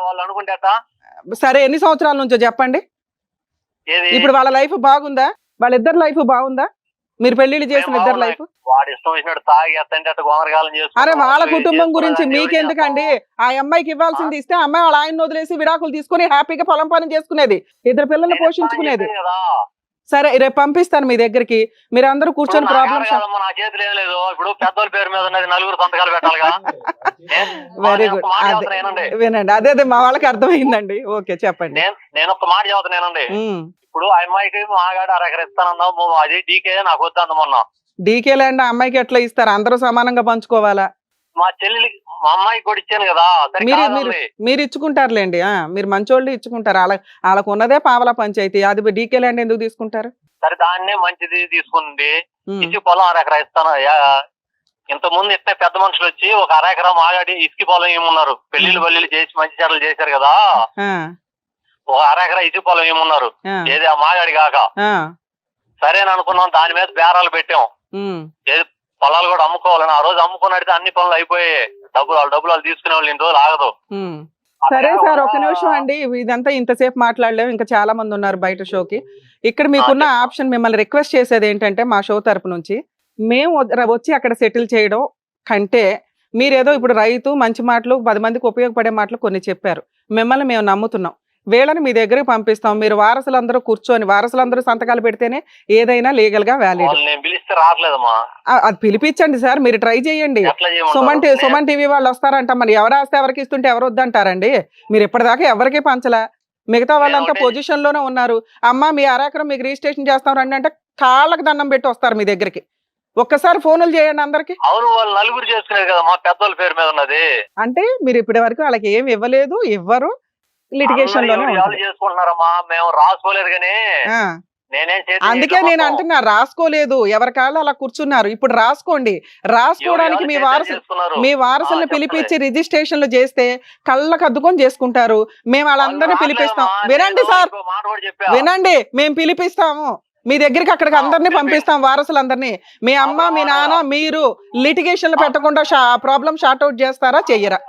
సరే ఎన్ని సంవత్సరాల నుంచో చెప్పండి. ఇప్పుడు వాళ్ళ లైఫ్ బాగుందా? వాళ్ళిద్దరు లైఫ్ బాగుందా? మీరు పెళ్లిళ్ళు చేసిన ఇద్దరు లైఫ్? అరే వాళ్ళ కుటుంబం గురించి మీకెందుకండి? ఆ అమ్మాయికి ఇవ్వాల్సింది ఇస్తే అమ్మాయి వాళ్ళ ఆయన వదిలేసి విడాకులు తీసుకుని హ్యాపీగా పొలం పని చేసుకునేది, 2 పిల్లల్ని పోషించుకునేది. సరే రేపు పంపిస్తాను మీ దగ్గరికి, మీరు అందరూ కూర్చొని ప్రాబ్లమ్ వెరీ నేను గుడ్. ఒక మాట అదే చెబుతున్నానండి. వినండి, అదే మా వాళ్ళకి అర్థమైందండి. ఓకే, చెప్పండి. నేను ఒక మాట చెబుతున్నానండి. ఇప్పుడు ఆ అమ్మాయికి మాగాడు అరెకర ఇస్తానన్నావు, అది డీకే నాకు వద్దు మొన్న. డీకే ల్యాండ్ ఆ అమ్మాయికి ఎట్లా ఇస్తారు? అందరూ సమానంగా పంచుకోవాలా? మా చెల్లెలికి మా అమ్మాయికి కూడా ఇచ్చాను కదా, సరే మీరు కాదండి. మీరు ఇచ్చుకుంటారులేండి. మీరు మంచోళ్ళు ఇచ్చుకుంటారు. వాళ్ళకు ఉన్నదే పావలా పంచాయతీ, అది డీకే ల్యాండ్ ఎందుకు తీసుకుంటారు? సరే దాన్నే మంచిది తీసుకుంది, ఉమ్, ఇసుక పొలం అరెకర ఇస్తాను. ఇంత ముందు ఇట్లా పెద్ద మనుషులు వచ్చి ఒక అరెకరా మాగాడి ఇసుక పొలం ఏమున్నారు, పెళ్లిళ్ళు చేసి మంచి చెడ్డలు చేశారు కదా, ఆ, ఒక అరెకరా ఇసుక పొలం ఏమున్నారు, ఆ, ఏది ఆ మాగాడి కాక. ఆ, సరేని అనుకున్నాం, దాని మీద బేరాలు పెట్టాం. ఉమ్, ఏది పొలాలు కూడా అమ్ముకోవాలని. ఆ రోజు అమ్ముకున్నట్టు అన్ని పనులు అయిపోయాయి. డబ్బులు వాళ్ళు తీసుకునే వాళ్ళు ఇన్ని రోజులు ఆగదు. ఉమ్. సరే సార్, ఒక నిమిషం అండి. ఇదంతా ఇంతసేపు మాట్లాడలేము, ఇంకా చాలా మంది ఉన్నారు బయట షోకి. ఇక్కడ మీకున్న ఆప్షన్, మిమ్మల్ని రిక్వెస్ట్ చేసేది ఏంటంటే, మా షో తరపు నుంచి మేము వచ్చి అక్కడ సెటిల్ చేయడం కంటే, మీరేదో ఇప్పుడు రైతు మంచి మాటలు 10 మందికి ఉపయోగపడే మాటలు కొన్ని చెప్పారు, మిమ్మల్ని మేము నమ్ముతున్నాం, వీళ్ళని మీ దగ్గరికి పంపిస్తాం. మీరు వారసులందరూ కూర్చొని, వారసులందరూ సంతకాలు పెడితేనే ఏదైనా లీగల్ గా వ్యాలిడ్. వాళ్ళు నేను పిలిస్తే రావట్లేదమ్మా. అది పిలిపించండి సార్, మీరు ట్రై చేయండి. ఎట్లా చేయమంటారు? సుమన్ టీవీ వాళ్ళు వస్తారంట, మరి ఎవరు వస్తే ఎవరికి ఇస్తుంటే ఎవరు వద్దంటారండి? మీరు ఇప్పటిదాకా ఎవరికి పంచలా, మిగతా వాళ్ళంతా పొజిషన్ లోనే ఉన్నారు. అమ్మ మీ అరెకరం మీకు రిజిస్ట్రేషన్ చేస్తాం రండి అంటే కాళ్ళకి దండం పెట్టి వస్తారు మీ దగ్గరికి. ఒక్కసారి ఫోన్లు చేయండి అందరికి. అవును, వాళ్ళు నలుగురు చేసుకునేది కదా, మా పెద్దోళ్ళ పేరు మీద ఉన్నది. అంటే మీరు ఇప్పటి వరకు వాళ్ళకి ఏమి ఇవ్వలేదు, ఇవ్వరు, లిటిగేషన్ లోనే అందరూ ఎవరు చేసుకుంటున్నారమ్మా, మేము రాసుకోలేదు కానీ ఆ, నేనేం అందుకే నేను అంటున్నా, రాసుకోలేదు, ఎవరి కాళ్ళు అలా కూర్చున్నారు. ఇప్పుడు రాసుకోండి. రాసుకోవడానికి మీ వారసుల్ని పిలిపించి రిజిస్ట్రేషన్లు చేస్తే కళ్ళకు అద్దుకొని చేసుకుంటారు. మేము వాళ్ళందరినీ పిలిపిస్తాం. వినండి సార్, మాట కూడా చెప్పా. వినండి, మేము పిలిపిస్తాము మీ దగ్గరికి, అక్కడికి అందరినీ పంపిస్తాం, వారసులందరినీ. మీ అమ్మ మీ నాన్న మీరు లిటిగేషన్లు పెట్టకుండా ప్రాబ్లం షార్ట్ అవుట్ చేస్తారా చెయ్యరా?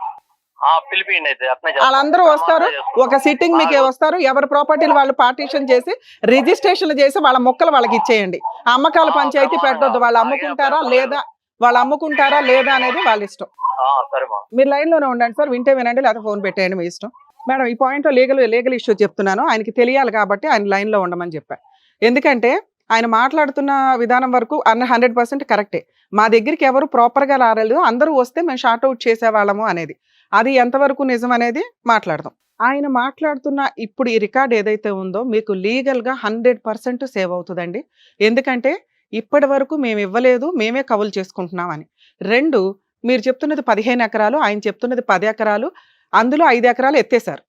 పిలిపియండి అయితే. వాళ్ళందరూ వస్తారు, ఒక సిట్టింగ్ మీకే వస్తారు, ఎవరి ప్రాపర్టీలు వాళ్ళు పార్టీషన్ చేసి రిజిస్ట్రేషన్లు చేసి వాళ్ళ మొక్కలు వాళ్ళకి ఇచ్చేయండి. అమ్మకాల పంచాయతీ పెట్టొద్దు. వాళ్ళు అమ్ముకుంటారా లేదా అనేది వాళ్ళ ఇష్టం. మీరు లైన్ లోనే ఉండండి సార్, వింటే వినండి, లేకపోతే ఫోన్ పెట్టేయండి, మీ ఇష్టం. మేడం, ఈ పాయింట్ లీగల్ ఇష్యూ చెప్తున్నాను, ఆయనకి తెలియాలి కాబట్టి ఆయన లైన్ లో ఉండమని చెప్పా. ఎందుకంటే ఆయన మాట్లాడుతున్న విధానం వరకు 100% కరెక్టే. మా దగ్గరికి ఎవరు ప్రాపర్ గా రాలేదు, అందరూ వస్తే మేము షార్ట్ అవుట్ చేసేవాళ్ళము అనేది, అది ఎంతవరకు నిజం అనేది మాట్లాడదాం. ఆయన మాట్లాడుతున్న ఇప్పుడు ఈ రికార్డ్ ఏదైతే ఉందో మీకు లీగల్ గా 100% సేవ్ అవుతుందండి. ఎందుకంటే ఇప్పటి వరకు మేము ఇవ్వలేదు, మేమే కవులు చేసుకుంటున్నామని. 2, మీరు చెప్తున్నది 15 ఎకరాలు, ఆయన చెప్తున్నది 10 ఎకరాలు, అందులో 5 ఎకరాలు ఎత్తేశారు.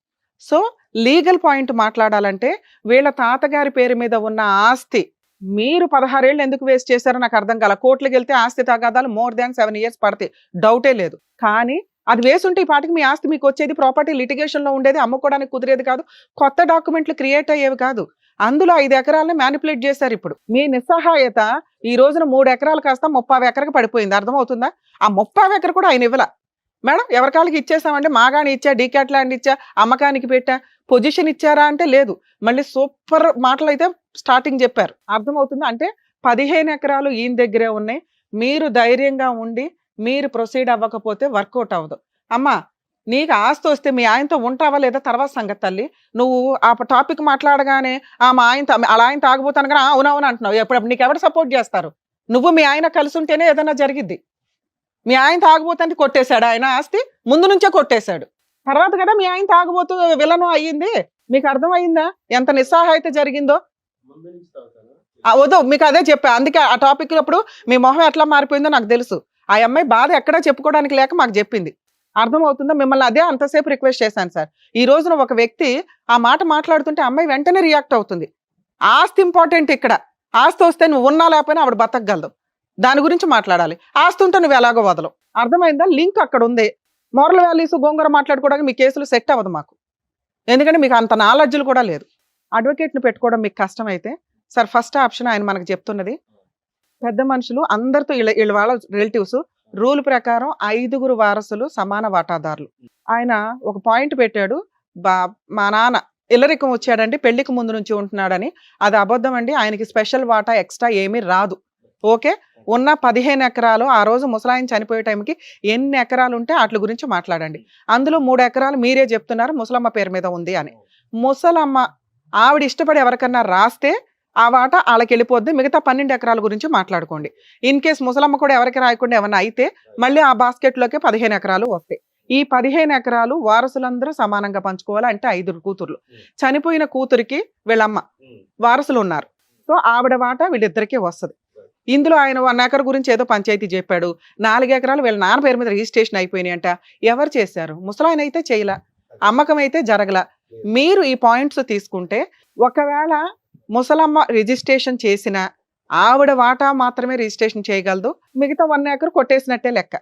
సో లీగల్ పాయింట్ మాట్లాడాలంటే వీళ్ళ తాతగారి పేరు మీద ఉన్న ఆస్తి మీరు 16 ఏళ్ళు ఎందుకు వేస్ట్ చేశారో నాకు అర్థం కాల. కోర్టులకు వెళ్తే ఆస్తి తగాదాలు more than 7 years పడతాయి, డౌటే లేదు. కానీ అది వేసుంటే ఈ పాటికి మీ ఆస్తి మీకు వచ్చేది, ప్రాపర్టీ లిటిగేషన్ లో ఉండేది, అమ్ముకోవడానికి కుదిరేది కాదు, కొత్త డాక్యుమెంట్లు క్రియేట్ అయ్యేవి కాదు. అందులో 5 ఎకరాలని మ్యానిపులేట్ చేశారు. ఇప్పుడు మీ నిస్సహాయత ఈ రోజున 3 ఎకరాలు కాస్త 30 ఎకరకు పడిపోయింది. అర్థమవుతుందా? ఆ 30 ఎకర కూడా ఆయన ఇవ్వలా. మేడం, ఎవరికాళ్ళకి ఇచ్చేసామంటే మాగాని ఇచ్చా, డీకాట్ ల్యాండ్ ఇచ్చా, అమ్మకానికి పెట్టా, పొజిషన్ ఇచ్చారా అంటే లేదు. మళ్ళీ సూపర్ మాటలు అయితే స్టార్టింగ్ చెప్పారు. అర్థమవుతుందా? అంటే 15 ఎకరాలు ఈయన దగ్గరే ఉన్నాయి. మీరు ధైర్యంగా ఉండి మీరు ప్రొసీడ్ అవ్వకపోతే వర్కౌట్ అవ్వదు. అమ్మా, నీకు ఆస్తి వస్తే మీ ఆయనతో ఉంటావా లేదా తర్వాత సంగతి తల్లి. నువ్వు ఆ టాపిక్ మాట్లాడగానే మా ఆయన అలా ఆయన తాగబోతాను కానీ అవునవును అంటున్నావు. ఎప్పుడు నీకు ఎవరు సపోర్ట్ చేస్తారు? నువ్వు మీ ఆయన కలిసి ఉంటేనే ఏదైనా జరిగిద్ది. మీ ఆయన తాగబోతుంటే కొట్టేశాడు ఆయన ఆస్తి, ముందు నుంచే కొట్టేశాడు. తర్వాత కదా మీ ఆయన తాగబోతూ విలను అయ్యింది. మీకు అర్థమైందా ఎంత నిస్సహాయత జరిగిందో? వద్దు, మీకు అదే చెప్పా. అందుకే ఆ టాపిక్ అప్పుడు మీ మొహం ఎట్లా మారిపోయిందో నాకు తెలుసు. ఆ అమ్మాయి బాధ ఎక్కడా చెప్పుకోవడానికి లేక మాకు చెప్పింది. అర్థమవుతుందా? మిమ్మల్ని అదే అంతసేపు రిక్వెస్ట్ చేశాను సార్. ఈ రోజున ఒక వ్యక్తి ఆ మాట మాట్లాడుతుంటే అమ్మాయి వెంటనే రియాక్ట్ అవుతుంది. ఆస్తి ఇంపార్టెంట్ ఇక్కడ. ఆస్తి వస్తే నువ్వు ఉన్నా లేకపోయినా ఆవిడ బతకగలదు. దాని గురించి మాట్లాడాలి. ఆస్తి ఉంటే నువ్వు ఎలాగో వదలవు. అర్థమైందా? లింక్ అక్కడ ఉంది. మోరల్ వాల్యూస్ గోంగూర మాట్లాడుకోవడానికి మీ కేసులు సెట్ అవ్వదు మాకు. ఎందుకంటే మీకు అంత నాలెడ్జ్లు కూడా లేదు. అడ్వకేట్ని పెట్టుకోవడం మీకు కష్టమైతే సార్, ఫస్ట్ ఆప్షన్ ఆయన మనకు చెప్తున్నది, పెద్ద మనుషులు అందరితో వీళ్ళ వాళ్ళ రిలేటివ్స్ రూల్ ప్రకారం 5 వారసులు సమాన వాటాదారులు. ఆయన ఒక పాయింట్ పెట్టాడు, మా నాన్న ఇల్లరికం వచ్చాడండి, పెళ్లికి ముందు నుంచి ఉంటున్నాడని. అది అబద్ధం అండి. ఆయనకి స్పెషల్ వాటా ఎక్స్ట్రా ఏమీ రాదు. ఓకే, ఉన్న 15 ఎకరాలు ఆ రోజు ముసలాయన చనిపోయే టైంకి ఎన్ని ఎకరాలు ఉంటే వాటి గురించి మాట్లాడండి. అందులో 3 ఎకరాలు మీరే చెప్తున్నారు ముసలమ్మ పేరు మీద ఉంది అని. ముసలమ్మ ఆవిడ ఇష్టపడి ఎవరికన్నా రాస్తే ఆ వాటా వాళ్ళకి వెళ్ళిపోద్ది. మిగతా 12 ఎకరాల గురించి మాట్లాడుకోండి. ఇన్ కేస్ ముసలమ్మ కూడా ఎవరికి రాయకుండా ఏమన్నా అయితే మళ్ళీ ఆ బాస్కెట్లోకి 15 ఎకరాలు వస్తాయి. ఈ 15 ఎకరాలు వారసులందరూ సమానంగా పంచుకోవాలి. అంటే 5 కూతుర్లు, చనిపోయిన కూతురికి వీళ్ళమ్మ వారసులు ఉన్నారు. సో ఆవిడ వాటా వీళ్ళిద్దరికీ వస్తుంది. ఇందులో ఆయన 1 ఎకర్ గురించి ఏదో పంచాయతీ చెప్పాడు, 4 ఎకరాలు వీళ్ళ నాన్న పేరు మీద రిజిస్ట్రేషన్ అయిపోయినాయి అంట. ఎవరు చేశారు? ముసలాయన అయితే చేయలా, అమ్మకం అయితే జరగల. మీరు ఈ పాయింట్స్ తీసుకుంటే ఒకవేళ ముసలమ్మ రిజిస్ట్రేషన్ చేసిన ఆవిడ వాటా మాత్రమే రిజిస్ట్రేషన్ చేయగలదు, మిగతా 1 ఎకర్ కొట్టేసినట్టే లెక్క.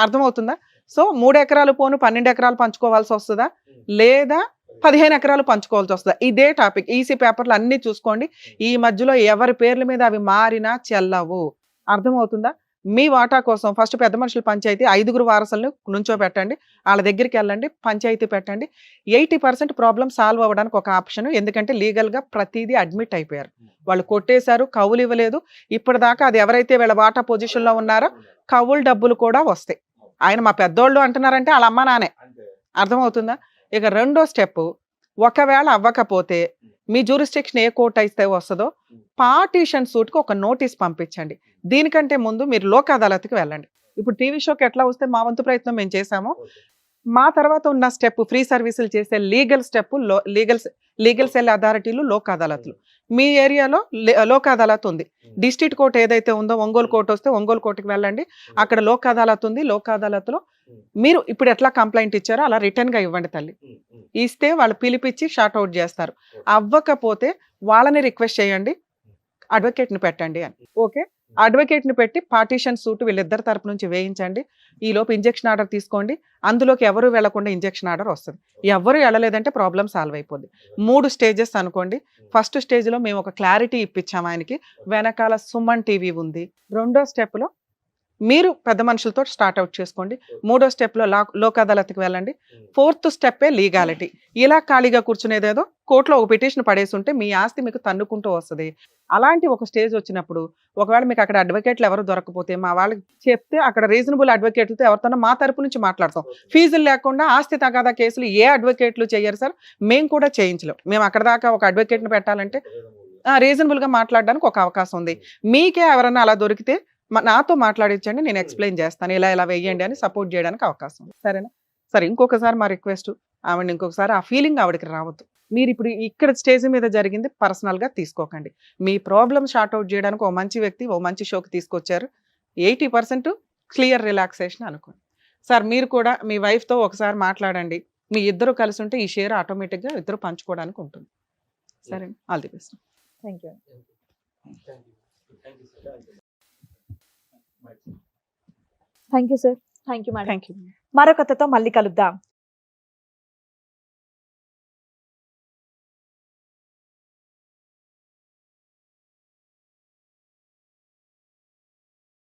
అర్థమవుతుందా? సో 3 ఎకరాలు పోను 12 ఎకరాలు పంచుకోవాల్సి వస్తుందా, లేదా 15 ఎకరాలు పంచుకోవాల్సి వస్తుందా? ఇదే టాపిక్. ఈసీ పేపర్లు అన్ని చూసుకోండి. ఈ మధ్యలో ఎవరి పేర్ల మీద అవి మారినా చెల్లవు. అర్థమవుతుందా? మీ వాటా కోసం ఫస్ట్ పెద్ద మనుషుల పంచాయతీ 5 వారసులను నుంచోబెట్టండి, వాళ్ళ దగ్గరికి వెళ్ళండి, పంచాయతీ పెట్టండి. 80% ప్రాబ్లం సాల్వ్ అవ్వడానికి ఒక ఆప్షన్. ఎందుకంటే లీగల్గా ప్రతిదీ అడ్మిట్ అయిపోయారు. వాళ్ళు కొట్టేశారు, కవులు ఇవ్వలేదు. ఇప్పటిదాకా అది ఎవరైతే వీళ్ళ వాటా పొజిషన్లో ఉన్నారో కవులు డబ్బులు కూడా వస్తాయి. ఆయన మా పెద్దోళ్ళు అంటున్నారంటే వాళ్ళ అమ్మ నానే. అర్థమవుతుందా? ఇక రెండో స్టెప్, ఒకవేళ అవ్వకపోతే మీ జ్యూరిస్డిక్షన్ ఏ కోర్టు అయితే వస్తుందో పార్టీషన్ సూట్కి ఒక నోటీస్ పంపించండి. దీనికంటే ముందు మీరు లోక్ అదాలత్కి వెళ్ళండి. ఇప్పుడు టీవీ షోకి ఎట్లా వస్తే మా వంతు ప్రయత్నం మేము చేశామో, మా తర్వాత ఉన్న స్టెప్ ఫ్రీ సర్వీసులు చేసే లీగల్ స్టెప్ లీగల్ సెల్ అథారిటీలు, లోక్ అదాలత్లు. మీ ఏరియాలో లోక్ అదాలత్ ఉంది. డిస్ట్రిక్ట్ కోర్టు ఏదైతే ఉందో ఒంగోలు కోర్టు వస్తే ఒంగోలు కోర్టుకి వెళ్ళండి, అక్కడ లోక్ అదాలత్ ఉంది. లోక్ అదాలత్లో మీరు ఇప్పుడు ఎట్లా కంప్లైంట్ ఇచ్చారో అలా రిటర్న్గా ఇవ్వండి తల్లి. ఇస్తే వాళ్ళు పిలిపించి షార్ట్ అవుట్ చేస్తారు. అవ్వకపోతే వాళ్ళని రిక్వెస్ట్ చేయండి, అడ్వకేట్ని పెట్టండి అని. ఓకే, అడ్వకేట్ని పెట్టి పార్టీషన్ సూట్ వీళ్ళిద్దరి తరపు నుంచి వేయించండి. ఈలోపు ఇంజెక్షన్ ఆర్డర్ తీసుకోండి. అందులోకి ఎవరు వెళ్లకుండా ఇంజెక్షన్ ఆర్డర్ వస్తుంది. ఎవరు వెళ్ళలేదంటే ప్రాబ్లం సాల్వ్ అయిపోద్ది. 3 స్టేజెస్ అనుకోండి. ఫస్ట్ స్టేజ్లో మేము ఒక క్లారిటీ ఇప్పించాము ఆయనకి, వెనకాల సుమన్ టీవీ ఉంది. రెండో స్టెప్లో మీరు పెద్ద మనుషులతో స్టార్ట్ అవుట్ చేసుకోండి. 3వ స్టెప్లో లోక్ అదాలత్కి వెళ్ళండి. 4th స్టెప్పే legality. ఇలా ఖాళీగా కూర్చునేదేదో కోర్టులో ఒక పిటిషన్ పడేసి ఉంటే మీ ఆస్తి మీకు తన్నుకుంటూ వస్తుంది. అలాంటి ఒక స్టేజ్ వచ్చినప్పుడు ఒకవేళ మీకు అక్కడ అడ్వకేట్లు ఎవరు దొరకపోతే మా వాళ్ళకి చెప్తే అక్కడ రీజనబుల్ అడ్వకేట్లతో ఎవరితోనో మా తరపు నుంచి మాట్లాడతాం. ఫీజులు లేకుండా ఆస్తి తగాదా కేసులు ఏ అడ్వకేట్లు చేయరు సార్, మేము కూడా చేయించలేం. మేము అక్కడ దాకా ఒక అడ్వకేట్ని పెట్టాలంటే రీజనబుల్గా మాట్లాడడానికి ఒక అవకాశం ఉంది. మీకే ఎవరన్నా అలా దొరికితే నాతో మాట్లాడించండి, నేను ఎక్స్ప్లెయిన్ చేస్తాను, ఇలా వేయండి అని సపోర్ట్ చేయడానికి అవకాశం. సరేనా? సరే, ఇంకొకసారి మా రిక్వెస్ట్, ఆవిడ ఇంకొకసారి ఆ ఫీలింగ్ ఆవిడకి రావద్దు. మీరు ఇప్పుడు ఇక్కడ స్టేజ్ మీద జరిగింది పర్సనల్గా తీసుకోకండి. మీ ప్రాబ్లమ్ షార్ట్ అవుట్ చేయడానికి ఓ మంచి వ్యక్తి ఓ మంచి షోకి తీసుకొచ్చారు. 80% క్లియర్ రిలాక్సేషన్ అనుకోండి. సార్ మీరు కూడా మీ వైఫ్తో ఒకసారి మాట్లాడండి. మీ ఇద్దరు కలిసి ఉంటే ఈ షేర్ ఆటోమేటిక్గా ఇద్దరు పంచుకోవడానికి ఉంటుంది. సరే, all the best. Thank you. Thank you sir. Thank you madam. Thank you. మరొకతో మళ్ళీ కలుద్దాం.